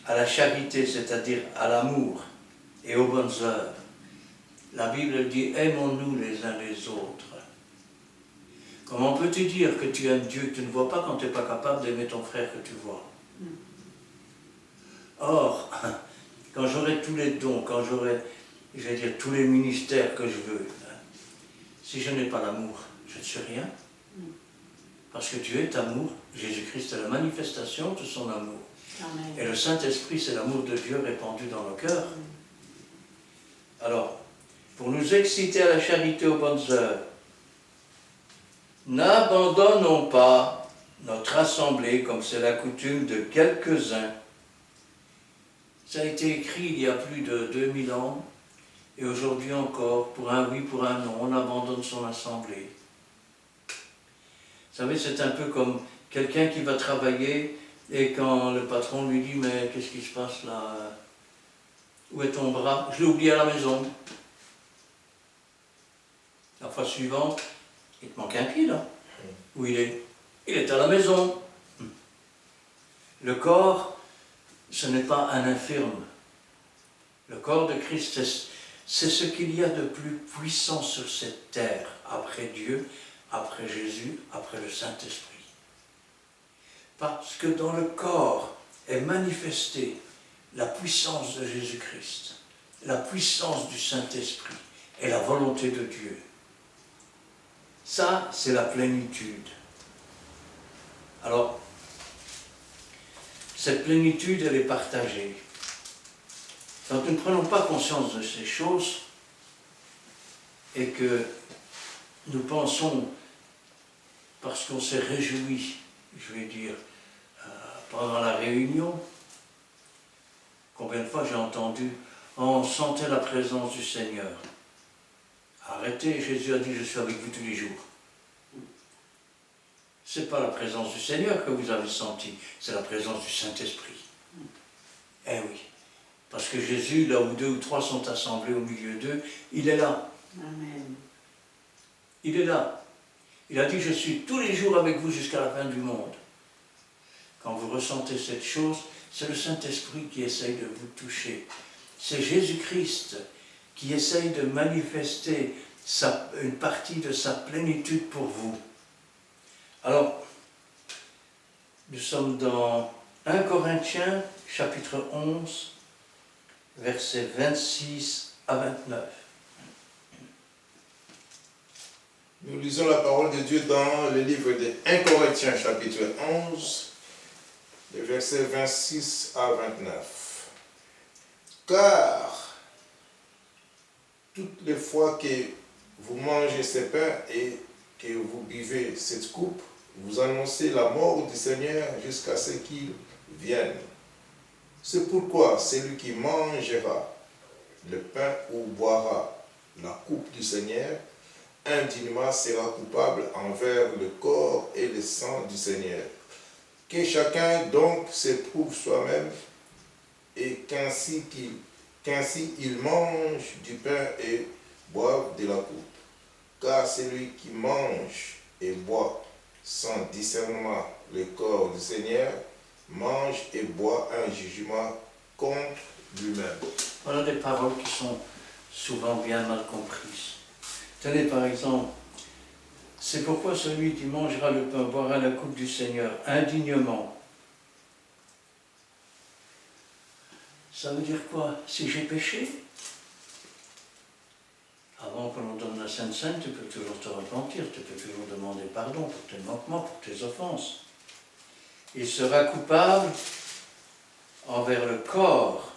Speaker 2: à la charité, c'est-à-dire à l'amour et aux bonnes œuvres. La Bible dit « aimons-nous les uns les autres ». Comment peux-tu dire que tu aimes Dieu que tu ne vois pas quand tu n'es pas capable d'aimer ton frère que tu vois? Or, quand j'aurai tous les dons, quand j'aurai, je vais dire, tous les ministères que je veux, si je n'ai pas l'amour, je ne suis rien. Parce que Dieu est amour, Jésus-Christ est la manifestation de son amour.
Speaker 3: Amen.
Speaker 2: Et le Saint-Esprit, c'est l'amour de Dieu répandu dans nos cœurs. Alors, pour nous exciter à la charité aux bonnes œuvres, n'abandonnons pas notre assemblée comme c'est la coutume de quelques-uns. Ça a été écrit il y a plus de 2000 ans, et aujourd'hui encore, pour un oui, pour un non, on abandonne son assemblée. Vous savez, c'est un peu comme quelqu'un qui va travailler et quand le patron lui dit « Mais qu'est-ce qui se passe là? Où est ton bras? Je l'ai oublié à la maison. » La fois suivante, il te manque un pied là. Où il est? Il est à la maison. Le corps, ce n'est pas un infirme. Le corps de Christ, c'est ce qu'il y a de plus puissant sur cette terre, après Dieu, après Jésus, après le Saint-Esprit. Parce que dans le corps est manifestée la puissance de Jésus-Christ, la puissance du Saint-Esprit et la volonté de Dieu. Ça, c'est la plénitude. Alors, cette plénitude, elle est partagée. Quand nous ne prenons pas conscience de ces choses et que nous pensons, parce qu'on s'est réjoui, je vais dire, pendant la réunion, combien de fois j'ai entendu, on sentait la présence du Seigneur. Arrêtez, Jésus a dit, je suis avec vous tous les jours. Ce n'est pas la présence du Seigneur que vous avez senti, c'est la présence du Saint-Esprit. Eh oui, parce que Jésus, là où 2 ou 3 sont assemblés au milieu d'eux, il est là.
Speaker 3: Amen.
Speaker 2: Il est là. Il a dit, je suis tous les jours avec vous jusqu'à la fin du monde. Quand vous ressentez cette chose, c'est le Saint-Esprit qui essaye de vous toucher. C'est Jésus-Christ qui essaye de manifester une partie de sa plénitude pour vous. Alors, nous sommes dans 1 Corinthiens, chapitre 11, versets 26 à 29.
Speaker 1: Nous lisons la parole de Dieu dans le livre de 1 Corinthiens, chapitre 11, les versets 26 à 29. Car, toutes les fois que vous mangez ce pain et que vous buvez cette coupe, vous annoncez la mort du Seigneur jusqu'à ce qu'il vienne. C'est pourquoi celui qui mangera le pain ou boira la coupe du Seigneur indignement sera coupable envers le corps et le sang du Seigneur. Que chacun donc s'éprouve soi-même et qu'ainsi il mange du pain et boive de la coupe. Car celui qui mange et boit sans discernement le corps du Seigneur mange et boit un jugement contre lui-même.
Speaker 2: Voilà des paroles qui sont souvent bien mal comprises. Tenez par exemple, c'est pourquoi celui qui mangera le pain boira la coupe du Seigneur indignement. Ça veut dire quoi? Si j'ai péché, avant que l'on donne la Sainte Seine, tu peux toujours te repentir, tu peux toujours demander pardon pour tes manquements, pour tes offenses. Il sera coupable envers le corps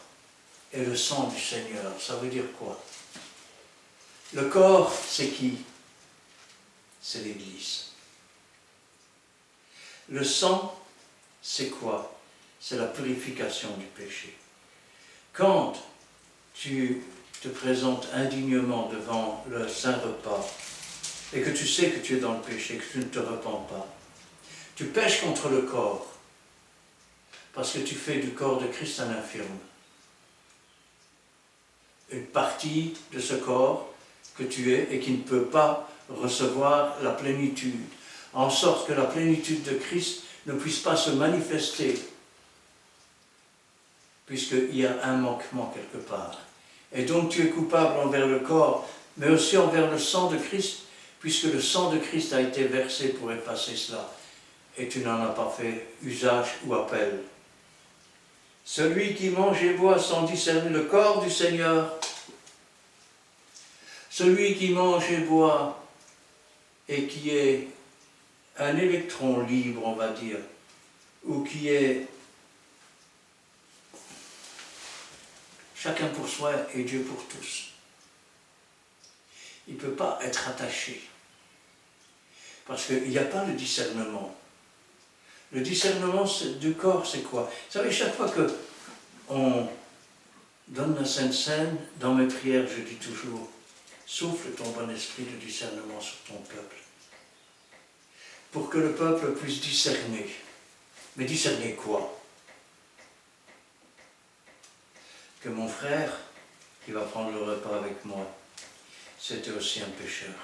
Speaker 2: et le sang du Seigneur. Ça veut dire quoi? Le corps, c'est qui? C'est l'Église. Le sang, c'est quoi? C'est la purification du péché. Quand tu te présentes indignement devant le Saint Repas et que tu sais que tu es dans le péché, que tu ne te repens pas, tu pèches contre le corps parce que tu fais du corps de Christ un infirme. Une partie de ce corps que tu es et qui ne peut pas recevoir la plénitude, en sorte que la plénitude de Christ ne puisse pas se manifester, puisqu'il y a un manquement quelque part. Et donc tu es coupable envers le corps, mais aussi envers le sang de Christ, puisque le sang de Christ a été versé pour effacer cela, et tu n'en as pas fait usage ou appel. Celui qui mange et boit sans discerner le corps du Seigneur, celui qui mange et boit et qui est un électron libre, on va dire, ou qui est chacun pour soi et Dieu pour tous, il ne peut pas être attaché. Parce qu'il n'y a pas le discernement. Le discernement du corps, c'est quoi? Vous savez, chaque fois qu'on donne la Sainte Seine, dans mes prières, je dis toujours, souffle ton bon esprit de discernement sur ton peuple. pour que le peuple puisse discerner. Mais discerner quoi? Que mon frère, qui va prendre le repas avec moi, c'était aussi un pécheur.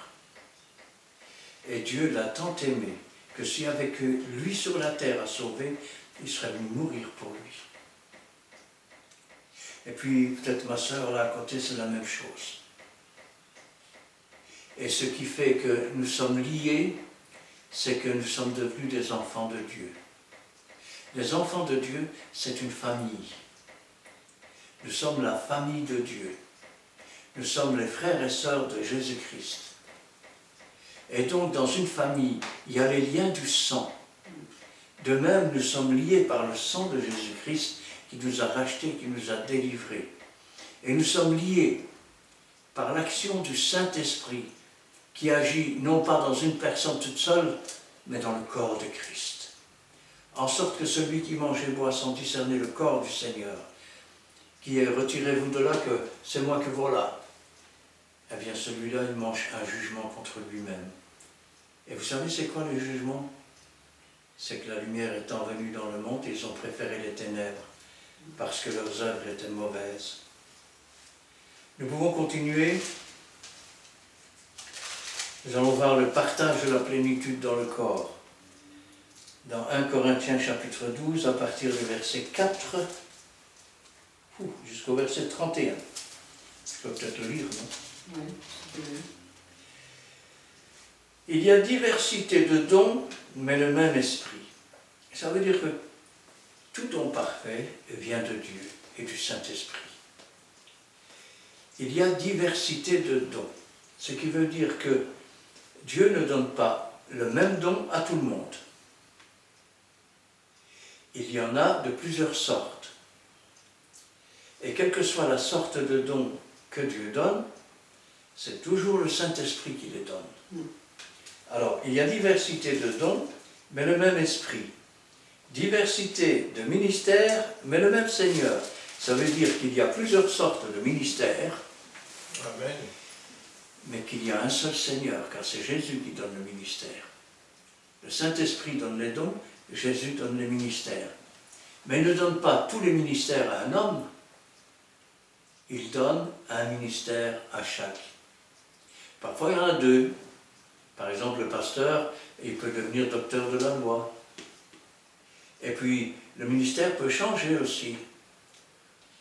Speaker 2: Et Dieu l'a tant aimé que si avec lui sur la terre à sauver, il serait venu mourir pour lui. Et puis, peut-être ma sœur là à côté, c'est la même chose. Et ce qui fait que nous sommes liés, c'est que nous sommes devenus des enfants de Dieu. Les enfants de Dieu, c'est une famille. Nous sommes la famille de Dieu. Nous sommes les frères et sœurs de Jésus-Christ. Et donc, dans une famille, il y a les liens du sang. De même, nous sommes liés par le sang de Jésus-Christ qui nous a rachetés, qui nous a délivrés. Et nous sommes liés par l'action du Saint-Esprit qui agit non pas dans une personne toute seule, mais dans le corps de Christ. En sorte que celui qui mange et boit sans discerner le corps du Seigneur, qui est retirez-vous de là que c'est moi que voilà, eh bien celui-là il mange un jugement contre lui-même. Et vous savez c'est quoi le jugement? C'est que la lumière étant venue dans le monde, ils ont préféré les ténèbres, parce que leurs œuvres étaient mauvaises. Nous pouvons continuer. Nous allons voir le partage de la plénitude dans le corps. Dans 1 Corinthiens chapitre 12, à partir du verset 4, jusqu'au verset 31. Je peux peut-être le lire, non?
Speaker 3: Oui, c'est bien.
Speaker 2: Il y a diversité de dons, mais le même esprit. Ça veut dire que tout don parfait vient de Dieu et du Saint-Esprit. Il y a diversité de dons, ce qui veut dire que Dieu ne donne pas le même don à tout le monde. Il y en a de plusieurs sortes. Et quelle que soit la sorte de don que Dieu donne, c'est toujours le Saint-Esprit qui les donne. Alors, il y a diversité de dons, mais le même esprit. Diversité de ministères, mais le même Seigneur. Ça veut dire qu'il y a plusieurs sortes de ministères,
Speaker 1: Amen.
Speaker 2: mais qu'il y a un seul Seigneur, car c'est Jésus qui donne le ministère. Le Saint-Esprit donne les dons, Jésus donne les ministères. Mais il ne donne pas tous les ministères à un homme, il donne un ministère à chaque. Parfois il y en a deux. Par exemple, le pasteur, il peut devenir docteur de la loi. Et puis, le ministère peut changer aussi.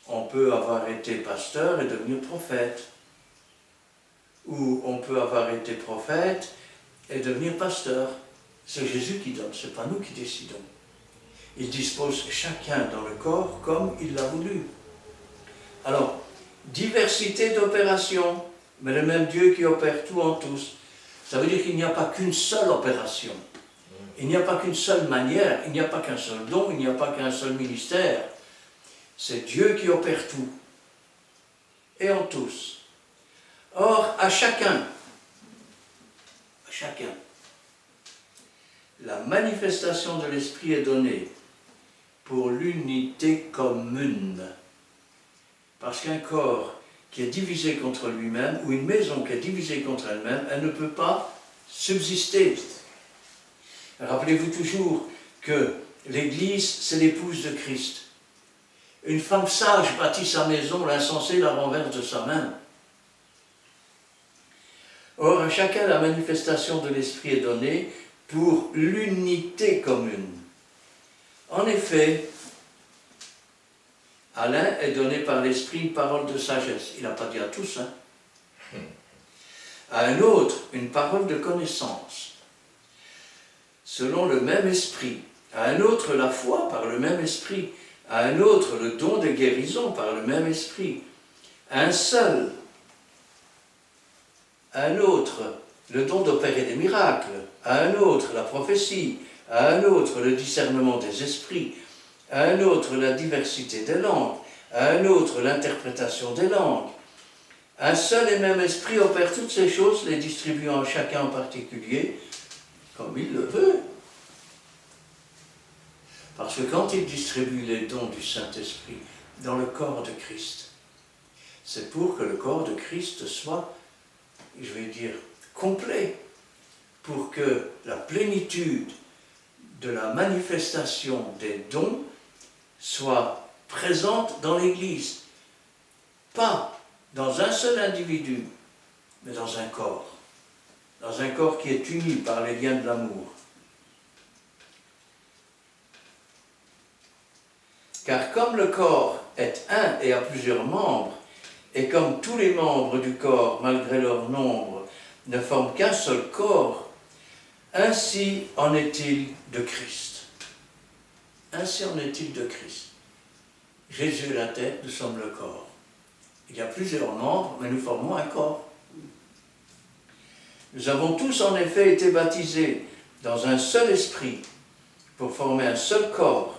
Speaker 2: On peut avoir été pasteur et devenir prophète. Ou on peut avoir été prophète et devenir pasteur. C'est Jésus qui donne, ce n'est pas nous qui décidons. Il dispose chacun dans le corps comme il l'a voulu. Alors, diversité d'opérations, mais le même Dieu qui opère tout en tous. Ça veut dire qu'il n'y a pas qu'une seule opération. Il n'y a pas qu'une seule manière, il n'y a pas qu'un seul don, il n'y a pas qu'un seul ministère. C'est Dieu qui opère tout. Et en tous. Or, à chacun, la manifestation de l'Esprit est donnée pour l'unité commune. Parce qu'un corps qui est divisé contre lui-même, ou une maison qui est divisée contre elle-même, elle ne peut pas subsister. Rappelez-vous toujours que l'Église, c'est l'épouse de Christ. Une femme sage bâtit sa maison, l'insensé la renverse de sa main. Or, à chacun, la manifestation de l'Esprit est donnée pour l'unité commune. En effet, à l'un est donné par l'Esprit une parole de sagesse. Il n'a pas dit à tous, hein. À un autre, une parole de connaissance, selon le même Esprit. À un autre, la foi par le même Esprit. À un autre, le don de guérison par le même Esprit. À un seul. À un autre, le don d'opérer des miracles. À un autre, la prophétie. À un autre, le discernement des esprits. À un autre, la diversité des langues. À un autre, l'interprétation des langues. Un seul et même esprit opère toutes ces choses, les distribuant à chacun en particulier, comme il le veut. Parce que quand il distribue les dons du Saint-Esprit dans le corps de Christ, c'est pour que le corps de Christ soit, je vais dire, complet, pour que la plénitude de la manifestation des dons soit présente dans l'Église. Pas dans un seul individu, mais dans un corps. Dans un corps qui est uni par les liens de l'amour. Car comme le corps est un et a plusieurs membres, et comme tous les membres du corps, malgré leur nombre, ne forment qu'un seul corps, ainsi en est-il de Christ. Ainsi en est-il de Christ. Jésus est la tête, nous sommes le corps. Il y a plusieurs membres, mais nous formons un corps. Nous avons tous en effet été baptisés dans un seul esprit pour former un seul corps,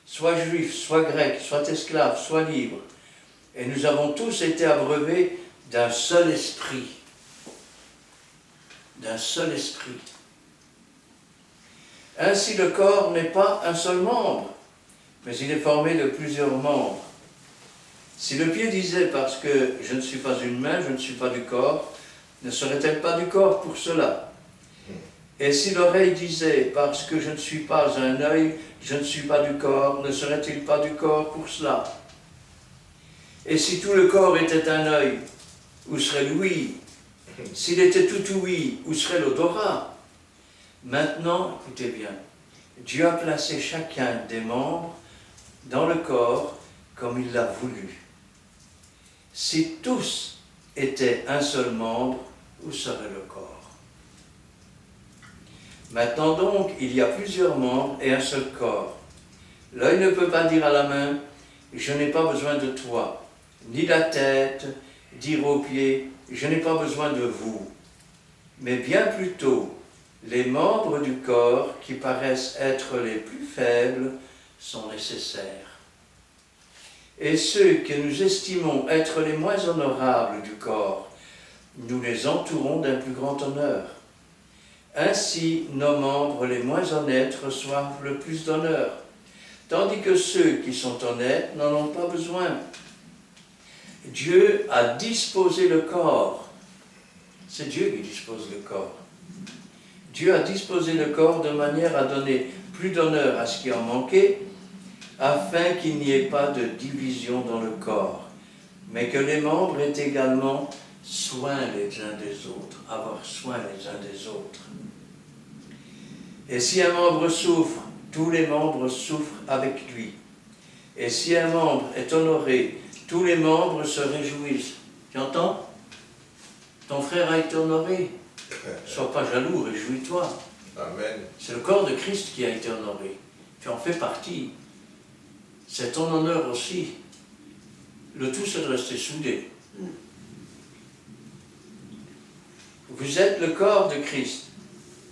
Speaker 2: soit juif, soit grec, soit esclave, soit libre. Et nous avons tous été abreuvés d'un seul esprit. D'un seul esprit. Ainsi le corps n'est pas un seul membre, mais il est formé de plusieurs membres. Si le pied disait « parce que je ne suis pas une main, je ne suis pas du corps », ne serait-elle pas du corps pour cela? Et si l'oreille disait « parce que je ne suis pas un œil, je ne suis pas du corps », ne serait-il pas du corps pour cela? Et si tout le corps était un œil, où serait l'ouïe? S'il était tout ouïe, où serait l'odorat? Maintenant, écoutez bien, Dieu a placé chacun des membres dans le corps comme il l'a voulu. Si tous étaient un seul membre, où serait le corps? Maintenant donc, il y a plusieurs membres et un seul corps. L'œil ne peut pas dire à la main « je n'ai pas besoin de toi », ni la tête dire aux pieds « je n'ai pas besoin de vous », mais bien plutôt les membres du corps qui paraissent être les plus faibles sont nécessaires. Et ceux que nous estimons être les moins honorables du corps, nous les entourons d'un plus grand honneur. Ainsi, nos membres les moins honnêtes reçoivent le plus d'honneur, tandis que ceux qui sont honnêtes n'en ont pas besoin. Dieu a disposé le corps. C'est Dieu qui dispose le corps. Dieu a disposé le corps de manière à donner plus d'honneur à ce qui en manquait, afin qu'il n'y ait pas de division dans le corps, mais que les membres aient également soin les uns des autres, avoir soin les uns des autres. Et si un membre souffre, tous les membres souffrent avec lui. Et si un membre est honoré, tous les membres se réjouissent. Tu entends? Ton frère a été honoré. Sois pas jaloux, réjouis-toi.
Speaker 1: Amen.
Speaker 2: C'est le corps de Christ qui a été honoré. Tu en fais partie. C'est ton honneur aussi. Le tout, c'est de rester soudé. Vous êtes le corps de Christ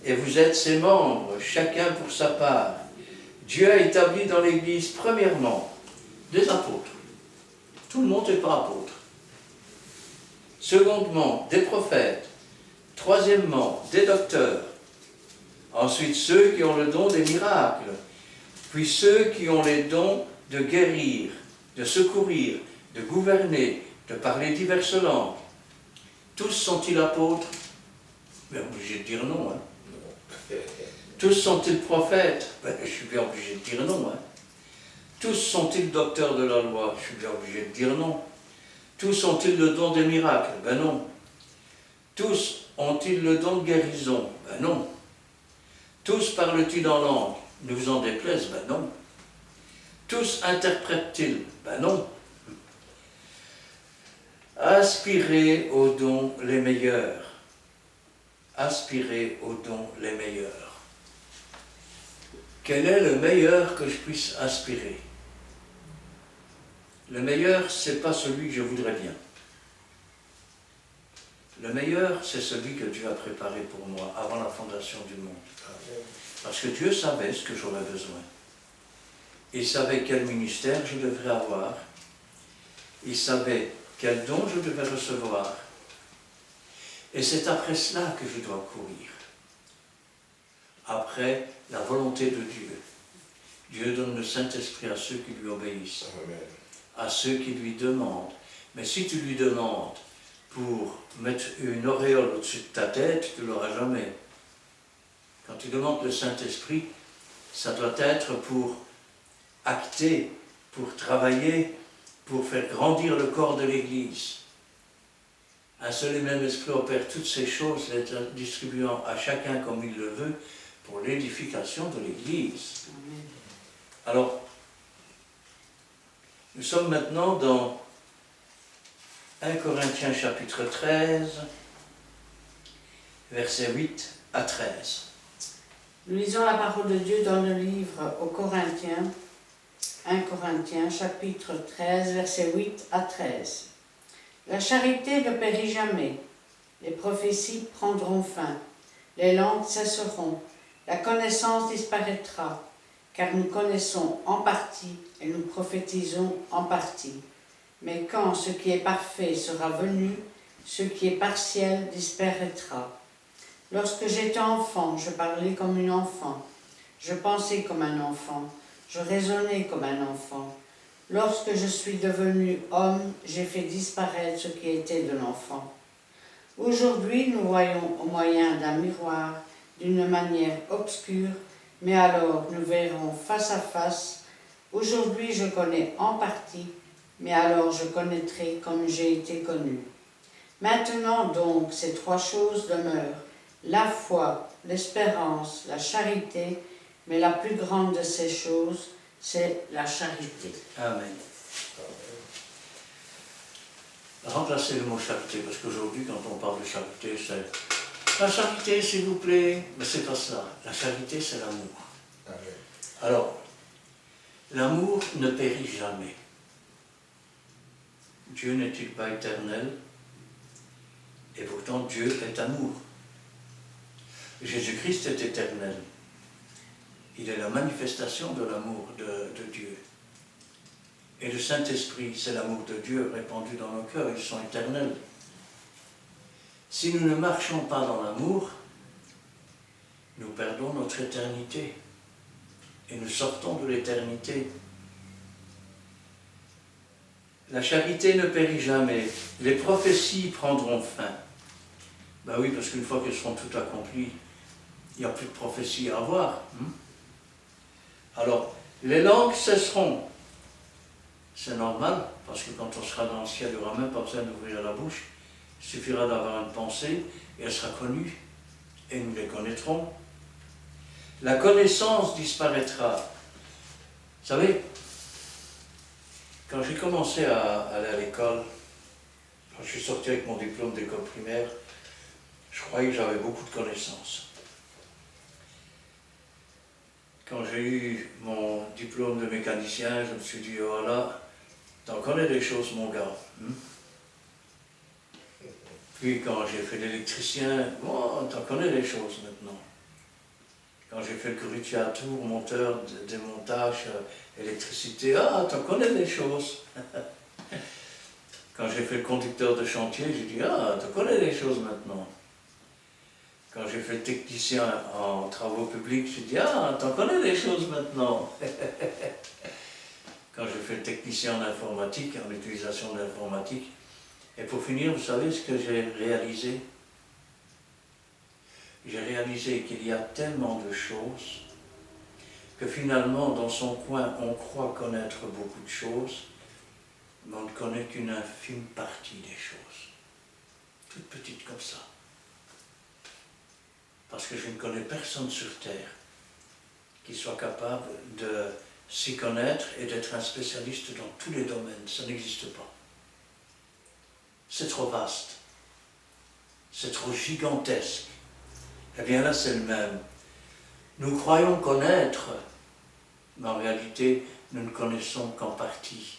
Speaker 2: et vous êtes ses membres, chacun pour sa part. Dieu a établi dans l'Église, premièrement, des apôtres. Tout le monde n'est pas apôtre. Secondement, des prophètes. Troisièmement, des docteurs. Ensuite, ceux qui ont le don des miracles. Puis ceux qui ont les dons de guérir, de secourir, de gouverner, de parler diverses langues. Tous sont-ils apôtres? Bien obligé de dire non. Hein. Tous sont-ils prophètes? Je suis bien obligé de dire non. Hein. Tous sont-ils docteurs de la loi? Je suis bien obligé de dire non. Tous ont-ils le don des miracles? Ben non. Tous ont-ils le don de guérison? Ben non. Tous parlent-ils en langue? Ne vous en déplaise? Ben non. Tous interprètent-ils? Ben non. Aspirez aux dons les meilleurs. Aspirez aux dons les meilleurs. Quel est le meilleur que je puisse aspirer? Le meilleur, ce n'est pas celui que je voudrais bien. Le meilleur, c'est celui que Dieu a préparé pour moi avant la fondation du monde. Parce que Dieu savait ce que j'aurais besoin. Il savait quel ministère je devrais avoir. Il savait quel don je devais recevoir. Et c'est après cela que je dois courir. Après la volonté de Dieu. Dieu donne le Saint-Esprit à ceux qui lui obéissent.
Speaker 1: Amen.
Speaker 2: À ceux qui lui demandent. Mais si tu lui demandes pour mettre une auréole au-dessus de ta tête, tu ne l'auras jamais. Quand tu demandes le Saint-Esprit, ça doit être pour acter, pour travailler, pour faire grandir le corps de l'Église. Un seul et même Esprit opère toutes ces choses, les distribuant à chacun comme il le veut, pour l'édification de l'Église. Alors, nous sommes maintenant dans 1 Corinthiens chapitre 13, versets 8 à 13.
Speaker 3: Nous lisons la parole de Dieu dans le livre aux Corinthiens, 1 Corinthiens chapitre 13, versets 8 à 13. La charité ne périt jamais, les prophéties prendront fin, les langues cesseront, la connaissance disparaîtra, car nous connaissons en partie et nous prophétisons en partie. Mais quand ce qui est parfait sera venu, ce qui est partiel disparaîtra. Lorsque j'étais enfant, je parlais comme une enfant, je pensais comme un enfant, je raisonnais comme un enfant. Lorsque je suis devenu homme, j'ai fait disparaître ce qui était de l'enfant. Aujourd'hui, nous voyons au moyen d'un miroir, d'une manière obscure, mais alors nous verrons face à face. Aujourd'hui, je connais en partie, mais alors je connaîtrai comme j'ai été connu. Maintenant donc, ces trois choses demeurent, la foi, l'espérance, la charité, mais la plus grande de ces choses, c'est la charité.
Speaker 2: Amen. Remplacez le mot charité, parce qu'aujourd'hui, quand on parle de charité, c'est la charité, s'il vous plaît. Mais c'est pas ça. La charité, c'est l'amour.
Speaker 1: Amen.
Speaker 2: Alors, l'amour ne périt jamais. Dieu n'est-il pas éternel? Et pourtant, Dieu est amour. Jésus-Christ est éternel. Il est la manifestation de l'amour de Dieu. Et le Saint-Esprit, c'est l'amour de Dieu répandu dans nos cœurs, ils sont éternels. Si nous ne marchons pas dans l'amour, nous perdons notre éternité. Et nous sortons de l'éternité. La charité ne périt jamais. Les prophéties prendront fin. Ben oui, parce qu'une fois qu'elles seront toutes accomplies, il n'y a plus de prophéties à avoir. Alors, les langues cesseront. C'est normal, parce que quand on sera dans le ciel, il n'y aura même pas besoin d'ouvrir la bouche. Il suffira d'avoir une pensée, et elle sera connue, et nous les connaîtrons. La connaissance disparaîtra. Vous savez, quand j'ai commencé à aller à l'école, quand je suis sorti avec mon diplôme d'école primaire, je croyais que j'avais beaucoup de connaissances. Quand j'ai eu mon diplôme de mécanicien, je me suis dit, oh là, t'en connais des choses, mon gars. Puis quand j'ai fait l'électricien, oh, t'en connais des choses maintenant. Quand j'ai fait le grutier à tour, monteur, démontage, électricité, ah, t'en connais des choses. Quand j'ai fait le conducteur de chantier, j'ai dit, ah, t'en connais des choses maintenant. Quand j'ai fait le technicien en travaux publics, j'ai dit, ah, t'en connais des choses maintenant. Quand j'ai fait le technicien en informatique, en utilisation de l'informatique. Et pour finir, vous savez ce que j'ai réalisé? J'ai réalisé qu'il y a tellement de choses que finalement, dans son coin, on croit connaître beaucoup de choses, mais on ne connaît qu'une infime partie des choses. Toute petite comme ça. Parce que je ne connais personne sur Terre qui soit capable de s'y connaître et d'être un spécialiste dans tous les domaines. Ça n'existe pas. C'est trop vaste. C'est trop gigantesque. Eh bien là, c'est le même. Nous croyons connaître, mais en réalité, nous ne connaissons qu'en partie.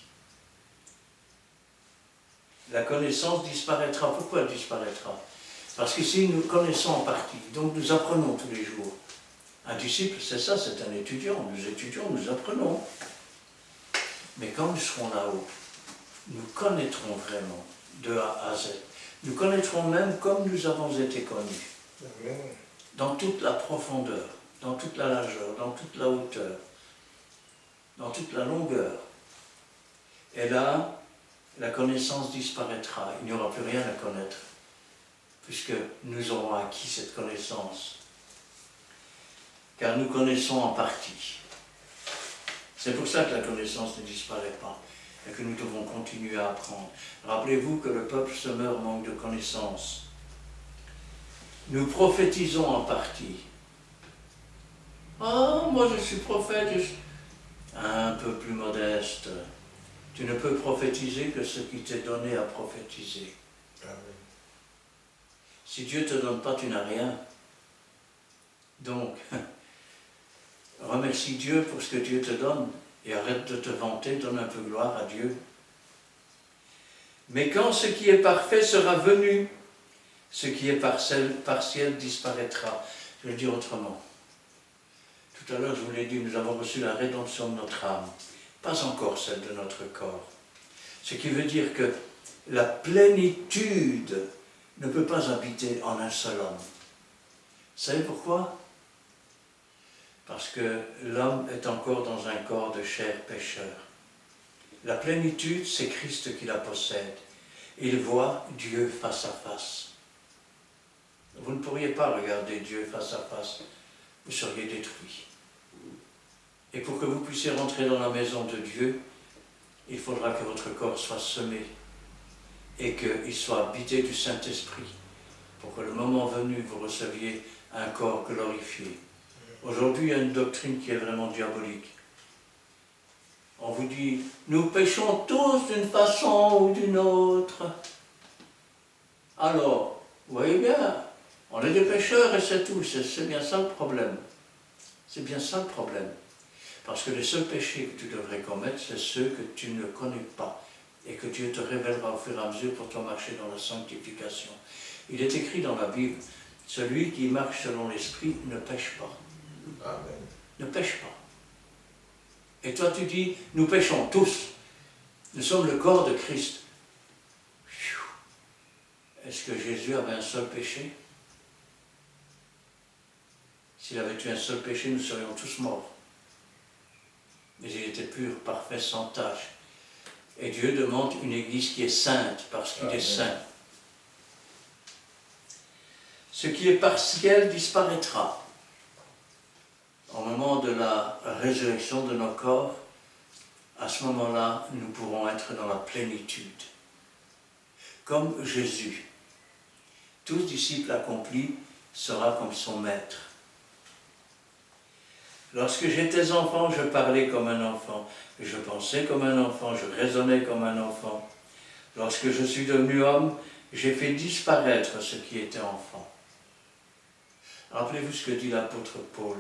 Speaker 2: La connaissance disparaîtra. Pourquoi elle disparaîtra? Parce que si nous connaissons en partie, donc nous apprenons tous les jours. Un disciple, c'est ça, c'est un étudiant. Nous étudions, nous apprenons. Mais quand nous serons là-haut, nous connaîtrons vraiment de A à Z. Nous connaîtrons même comme nous avons été connus.
Speaker 1: Amen.
Speaker 2: Dans toute la profondeur, dans toute la largeur, dans toute la hauteur, dans toute la longueur. Et là, la connaissance disparaîtra. Il n'y aura plus rien à connaître, puisque nous aurons acquis cette connaissance. Car nous connaissons en partie. C'est pour ça que la connaissance ne disparaît pas et que nous devons continuer à apprendre. Rappelez-vous que le peuple se meurt manque de connaissance. Nous prophétisons en partie. Ah, moi je suis prophète, un peu plus modeste. Tu ne peux prophétiser que ce qui t'est donné à prophétiser.
Speaker 1: Amen.
Speaker 2: Si Dieu ne te donne pas, tu n'as rien. Donc, remercie Dieu pour ce que Dieu te donne et arrête de te vanter, donne un peu gloire à Dieu. Mais quand ce qui est parfait sera venu, ce qui est partiel disparaîtra. Je vais le dire autrement. Tout à l'heure, je vous l'ai dit, nous avons reçu la rédemption de notre âme, pas encore celle de notre corps. Ce qui veut dire que la plénitude ne peut pas habiter en un seul homme. Vous savez pourquoi? Parce que l'homme est encore dans un corps de chair pécheur. La plénitude, c'est Christ qui la possède. Il voit Dieu face à face. Vous ne pourriez pas regarder Dieu face à face, vous seriez détruit. Et pour que vous puissiez rentrer dans la maison de Dieu, il faudra que votre corps soit semé et qu'il soit habité du Saint-Esprit, pour que le moment venu, vous receviez un corps glorifié. Aujourd'hui, il y a une doctrine qui est vraiment diabolique. On vous dit, nous péchons tous d'une façon ou d'une autre. Alors, vous voyez bien, on est des pécheurs et c'est tout, c'est bien ça le problème. C'est bien ça le problème. Parce que les seuls péchés que tu devrais commettre, c'est ceux que tu ne connais pas et que Dieu te révélera au fur et à mesure pour ton marcher dans la sanctification. Il est écrit dans la Bible, celui qui marche selon l'Esprit ne pêche pas.
Speaker 1: Amen.
Speaker 2: Ne pêche pas. Et toi tu dis, nous péchons tous. Nous sommes le corps de Christ. Est-ce que Jésus avait un seul péché? S'il avait eu un seul péché, nous serions tous morts. Mais il était pur, parfait, sans tache. Et Dieu demande une église qui est sainte, parce qu'il est saint. Ce qui est partiel disparaîtra. Au moment de la résurrection de nos corps, à ce moment-là, nous pourrons être dans la plénitude. Comme Jésus. Tout disciple accompli sera comme son maître. Lorsque j'étais enfant, je parlais comme un enfant, je pensais comme un enfant, je raisonnais comme un enfant. Lorsque je suis devenu homme, j'ai fait disparaître ce qui était enfant. Rappelez-vous ce que dit l'apôtre Paul.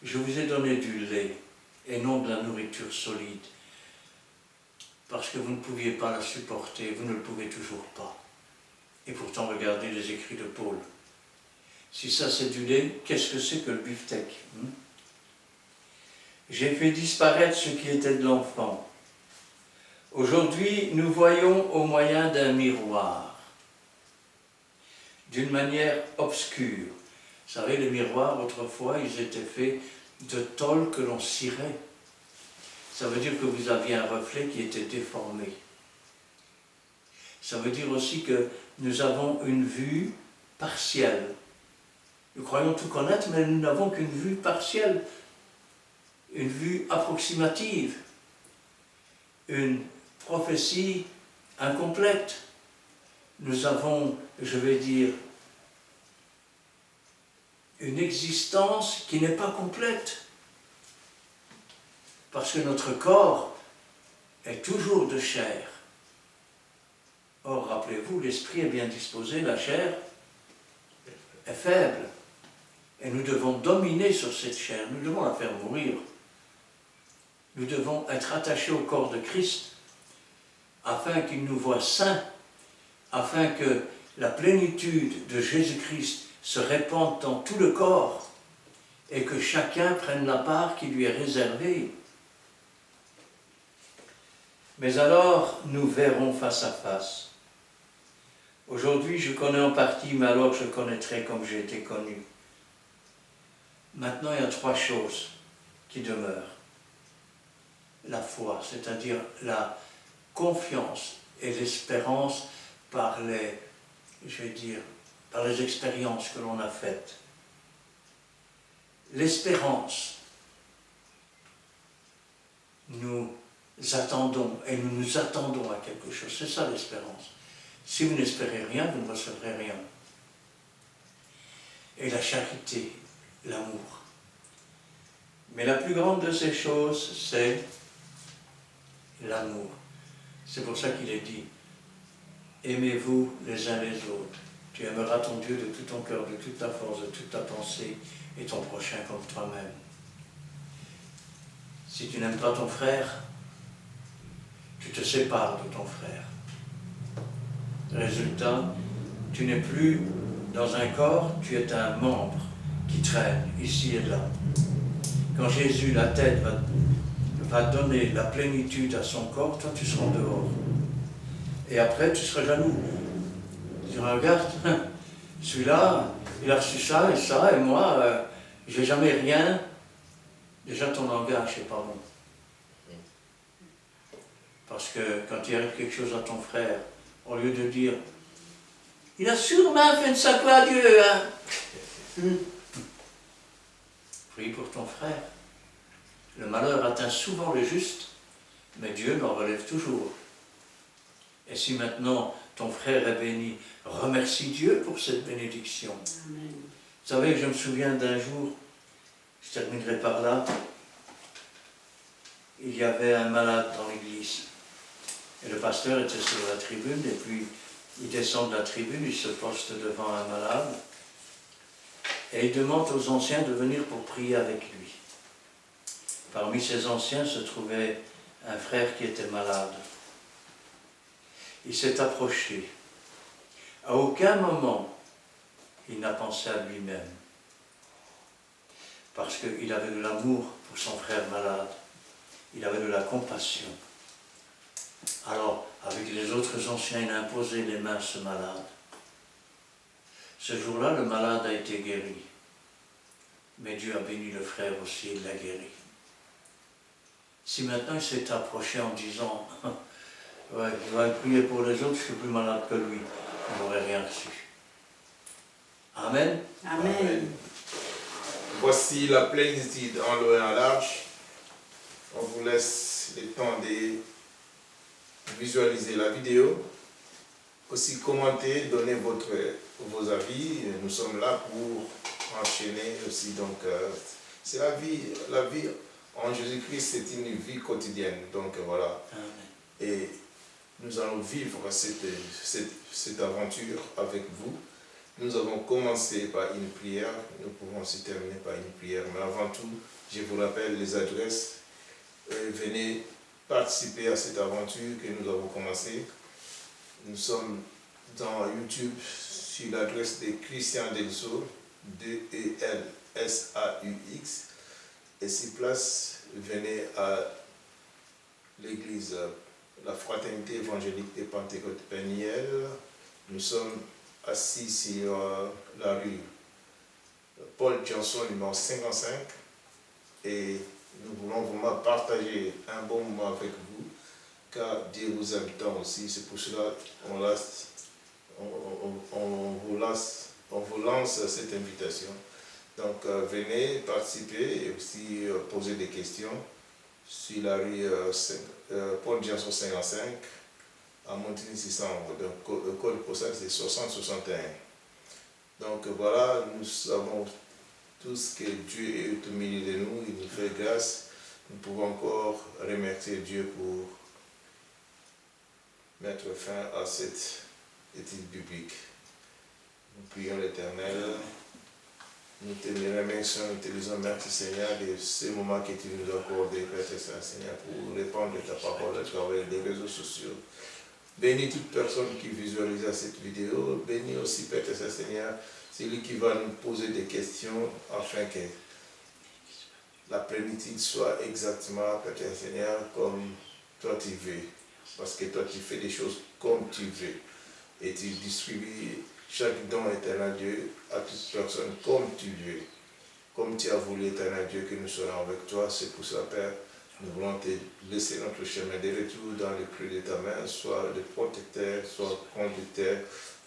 Speaker 2: Je vous ai donné du lait et non de la nourriture solide, parce que vous ne pouviez pas la supporter, vous ne le pouvez toujours pas. Et pourtant, regardez les écrits de Paul. Si ça c'est du lait, qu'est-ce que c'est que le beefsteak? J'ai fait disparaître ce qui était de l'enfant. Aujourd'hui, nous voyons au moyen d'un miroir, d'une manière obscure. Vous savez, les miroirs, autrefois, ils étaient faits de tôle que l'on cirait. Ça veut dire que vous aviez un reflet qui était déformé. Ça veut dire aussi que nous avons une vue partielle. Nous croyons tout connaître, mais nous n'avons qu'une vue partielle. Une vue approximative, une prophétie incomplète. Nous avons, je vais dire, une existence qui n'est pas complète. Parce que notre corps est toujours de chair. Or, rappelez-vous, l'esprit est bien disposé, la chair est faible. Et nous devons dominer sur cette chair, nous devons la faire mourir. Nous devons être attachés au corps de Christ, afin qu'il nous voie saints, afin que la plénitude de Jésus-Christ se répande dans tout le corps, et que chacun prenne la part qui lui est réservée. Mais alors, nous verrons face à face. Aujourd'hui, je connais en partie, mais alors je connaîtrai comme j'ai été connu. Maintenant, il y a 3 choses qui demeurent. La foi, c'est-à-dire la confiance et l'espérance par les, je vais dire, par les expériences que l'on a faites. L'espérance, nous attendons et nous nous attendons à quelque chose. C'est ça l'espérance. Si vous n'espérez rien, vous ne recevrez rien. Et la charité, l'amour. Mais la plus grande de ces choses, c'est l'amour. C'est pour ça qu'il est dit, aimez-vous les uns les autres. Tu aimeras ton Dieu de tout ton cœur, de toute ta force, de toute ta pensée, et ton prochain comme toi-même. Si tu n'aimes pas ton frère, tu te sépares de ton frère. Résultat, tu n'es plus dans un corps, tu es un membre qui traîne ici et là. Quand Jésus, la tête, va donner la plénitude à son corps, toi tu seras dehors. Et après tu seras jaloux. Tu regardes, celui-là, il a reçu ça, et moi, j'ai jamais rien. Déjà ton langage, c'est pas bon. Parce que quand il arrive quelque chose à ton frère, au lieu de dire « Il a sûrement fait une sacre à Dieu, hein !» Prie pour ton frère. Le malheur atteint souvent le juste, mais Dieu l'en relève toujours. Et si maintenant ton frère est béni, remercie Dieu pour cette bénédiction. Amen. Vous savez, je me souviens d'un jour, je terminerai par là, il y avait un malade dans l'église. Et le pasteur était sur la tribune, et puis il descend de la tribune, il se poste devant un malade, et il demande aux anciens de venir pour prier avec lui. Parmi ces anciens se trouvait un frère qui était malade. Il s'est approché. À aucun moment, il n'a pensé à lui-même. Parce qu'il avait de l'amour pour son frère malade. Il avait de la compassion. Alors, avec les autres anciens, il a imposé les mains à ce malade. Ce jour-là, le malade a été guéri. Mais Dieu a béni le frère aussi, il l'a guéri. Si maintenant il s'est approché en disant « Ouais, je vais prier pour les autres, je suis plus malade que lui », on n'aurait rien reçu. Amen.
Speaker 3: Amen. Amen.
Speaker 1: Voici la plénitude en long et en large. On vous laisse le temps de visualiser la vidéo. Aussi commenter, donner vos avis. Nous sommes là pour enchaîner aussi. Donc, c'est la vie en Jésus-Christ, c'est une vie quotidienne. Donc voilà. Amen. Et nous allons vivre cette aventure avec vous. Nous avons commencé par une prière, nous pouvons aussi terminer par une prière. Mais avant tout, je vous rappelle les adresses. Venez participer à cette aventure que nous avons commencée. Nous sommes dans YouTube sur l'adresse de Christian Delso, D-E-L-S-A-U-X. Et si place, venez à l'église, la Fraternité évangélique des Pentecôtes Peniel. Nous sommes assis sur la rue Paul Johnson, numéro 55. Et nous voulons vraiment partager un bon moment avec vous, car Dieu vous aime tant aussi. C'est pour cela qu'on vous lance cette invitation. Donc venez participer et aussi poser des questions sur la rue Paul Johnson 55 à Montigny 600. Donc le code postal c'est 6061. Donc voilà, nous savons tous que Dieu est au milieu de nous, il nous fait grâce. Nous pouvons encore remercier Dieu pour mettre fin à cette étude biblique. Nous prions l'Éternel. Nous te remercions, nous te disons merci Seigneur de ces moments que tu nous as accordés, Père Seigneur, pour répandre ta parole à travers les réseaux sociaux. Bénis toute personne qui visualise cette vidéo. Bénis aussi, Père Seigneur, celui qui va nous poser des questions afin que la plénitude soit exactement, Père Seigneur, comme toi tu veux. Parce que toi tu fais des choses comme tu veux. Et tu distribues chaque don, éternel Dieu, à toute personne comme tu veux. Comme tu as voulu, éternel Dieu, que nous soyons avec toi. C'est pour ça, Père, Nous voulons te laisser notre chemin de retour dans le creux de ta main, soit le protecteur, soit conducteur,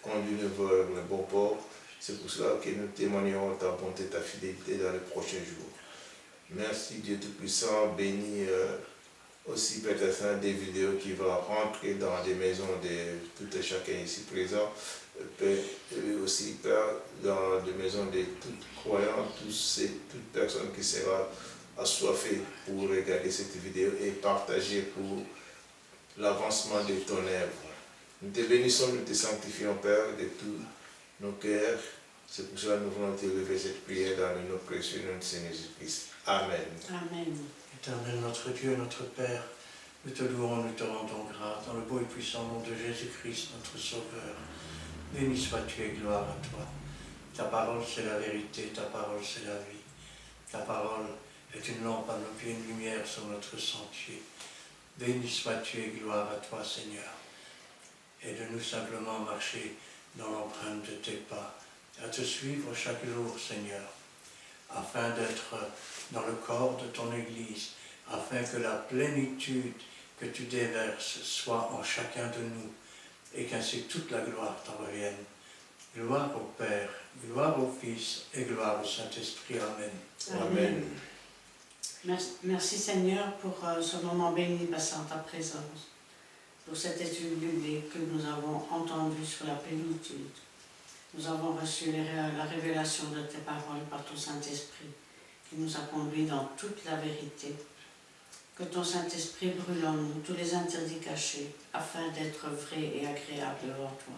Speaker 1: conduis-nous vers le bon port. C'est pour cela que nous témoignons ta bonté, ta fidélité dans les prochains jours. Merci Dieu Tout-Puissant, bénis aussi Père Saint des vidéos qui vont rentrer dans des maisons de tout et chacun ici présent. Père, et aussi Père, dans des maisons de tous croyants, toute personne qui sera assoiffée pour regarder cette vidéo et partager pour l'avancement de ton œuvre. Nous te bénissons, nous te sanctifions Père de tous nos cœurs. C'est pour cela que nous voulons te lever cette prière dans le nom précieux de notre Seigneur Jésus-Christ. Amen.
Speaker 3: Amen.
Speaker 2: Éternel notre Dieu, notre Père, nous te louons, nous te rendons grâce dans le beau et puissant nom de Jésus-Christ, notre Sauveur. Béni sois-tu et gloire à toi. Ta parole, c'est la vérité, ta parole, c'est la vie. Ta parole est une lampe à nos pieds, une lumière sur notre sentier. Béni sois-tu et gloire à toi, Seigneur. Aide-nous simplement à marcher dans l'empreinte de tes pas, à te suivre chaque jour, Seigneur, afin d'être dans le corps de ton Église, afin que la plénitude que tu déverses soit en chacun de nous, et qu'ainsi toute la gloire t'en revienne. Gloire au Père, gloire au Fils et gloire au Saint-Esprit. Amen.
Speaker 3: Amen. Merci Seigneur pour ce moment béni passé en ta présence, pour cette étude biblique que nous avons entendue sur la plénitude. Nous avons reçu la révélation de tes paroles par ton Saint-Esprit, qui nous a conduits dans toute la vérité. Que ton Saint-Esprit brûle en nous tous les interdits cachés, afin d'être vrai et agréable devant toi.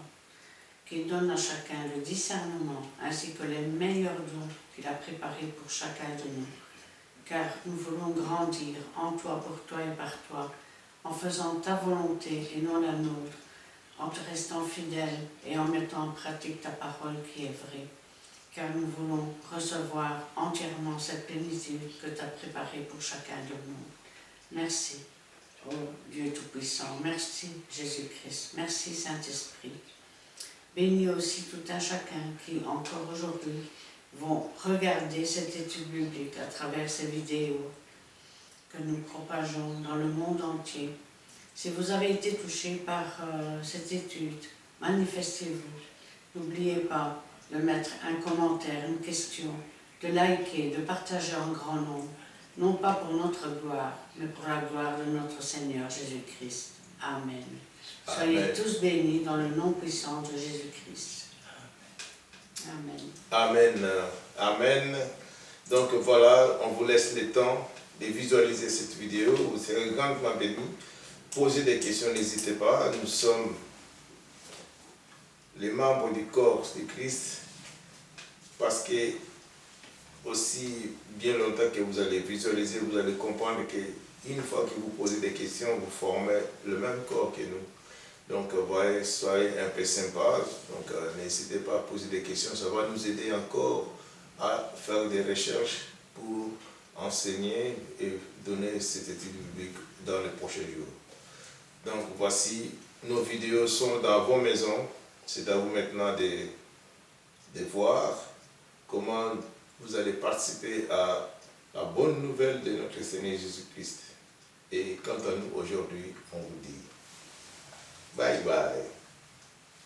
Speaker 3: Qu'il donne à chacun le discernement, ainsi que les meilleurs dons qu'il a préparés pour chacun de nous. Car nous voulons grandir en toi, pour toi et par toi, en faisant ta volonté et non la nôtre, en te restant fidèle et en mettant en pratique ta parole qui est vraie. Car nous voulons recevoir entièrement cette plénitude que tu as préparée pour chacun de nous. Merci, ô Dieu Tout-Puissant. Merci, Jésus-Christ. Merci, Saint-Esprit. Bénis aussi tout un chacun qui, encore aujourd'hui, vont regarder cette étude biblique à travers ces vidéos que nous propageons dans le monde entier. Si vous avez été touché par cette étude, manifestez-vous. N'oubliez pas de mettre un commentaire, une question, de liker, de partager en grand nombre. Non pas pour notre gloire, mais pour la gloire de notre Seigneur Jésus-Christ. Amen. Soyez tous bénis dans le nom puissant de Jésus-Christ. Amen.
Speaker 1: Amen. Amen. Donc voilà, on vous laisse le temps de visualiser cette vidéo. Vous serez grandement bénis. Posez des questions, n'hésitez pas. Nous sommes les membres du corps de Christ parce que aussi bien longtemps que vous allez visualiser, vous allez comprendre qu'une fois que vous posez des questions, vous formez le même corps que nous. Donc, voyez, soyez un peu sympa. Donc, n'hésitez pas à poser des questions. Ça va nous aider encore à faire des recherches pour enseigner et donner cette étude biblique dans les prochains jours. Donc, voici, nos vidéos sont dans vos maisons. C'est à vous maintenant de voir comment vous allez participer à la bonne nouvelle de notre Seigneur Jésus-Christ. Et quant à nous, aujourd'hui, on vous dit bye bye.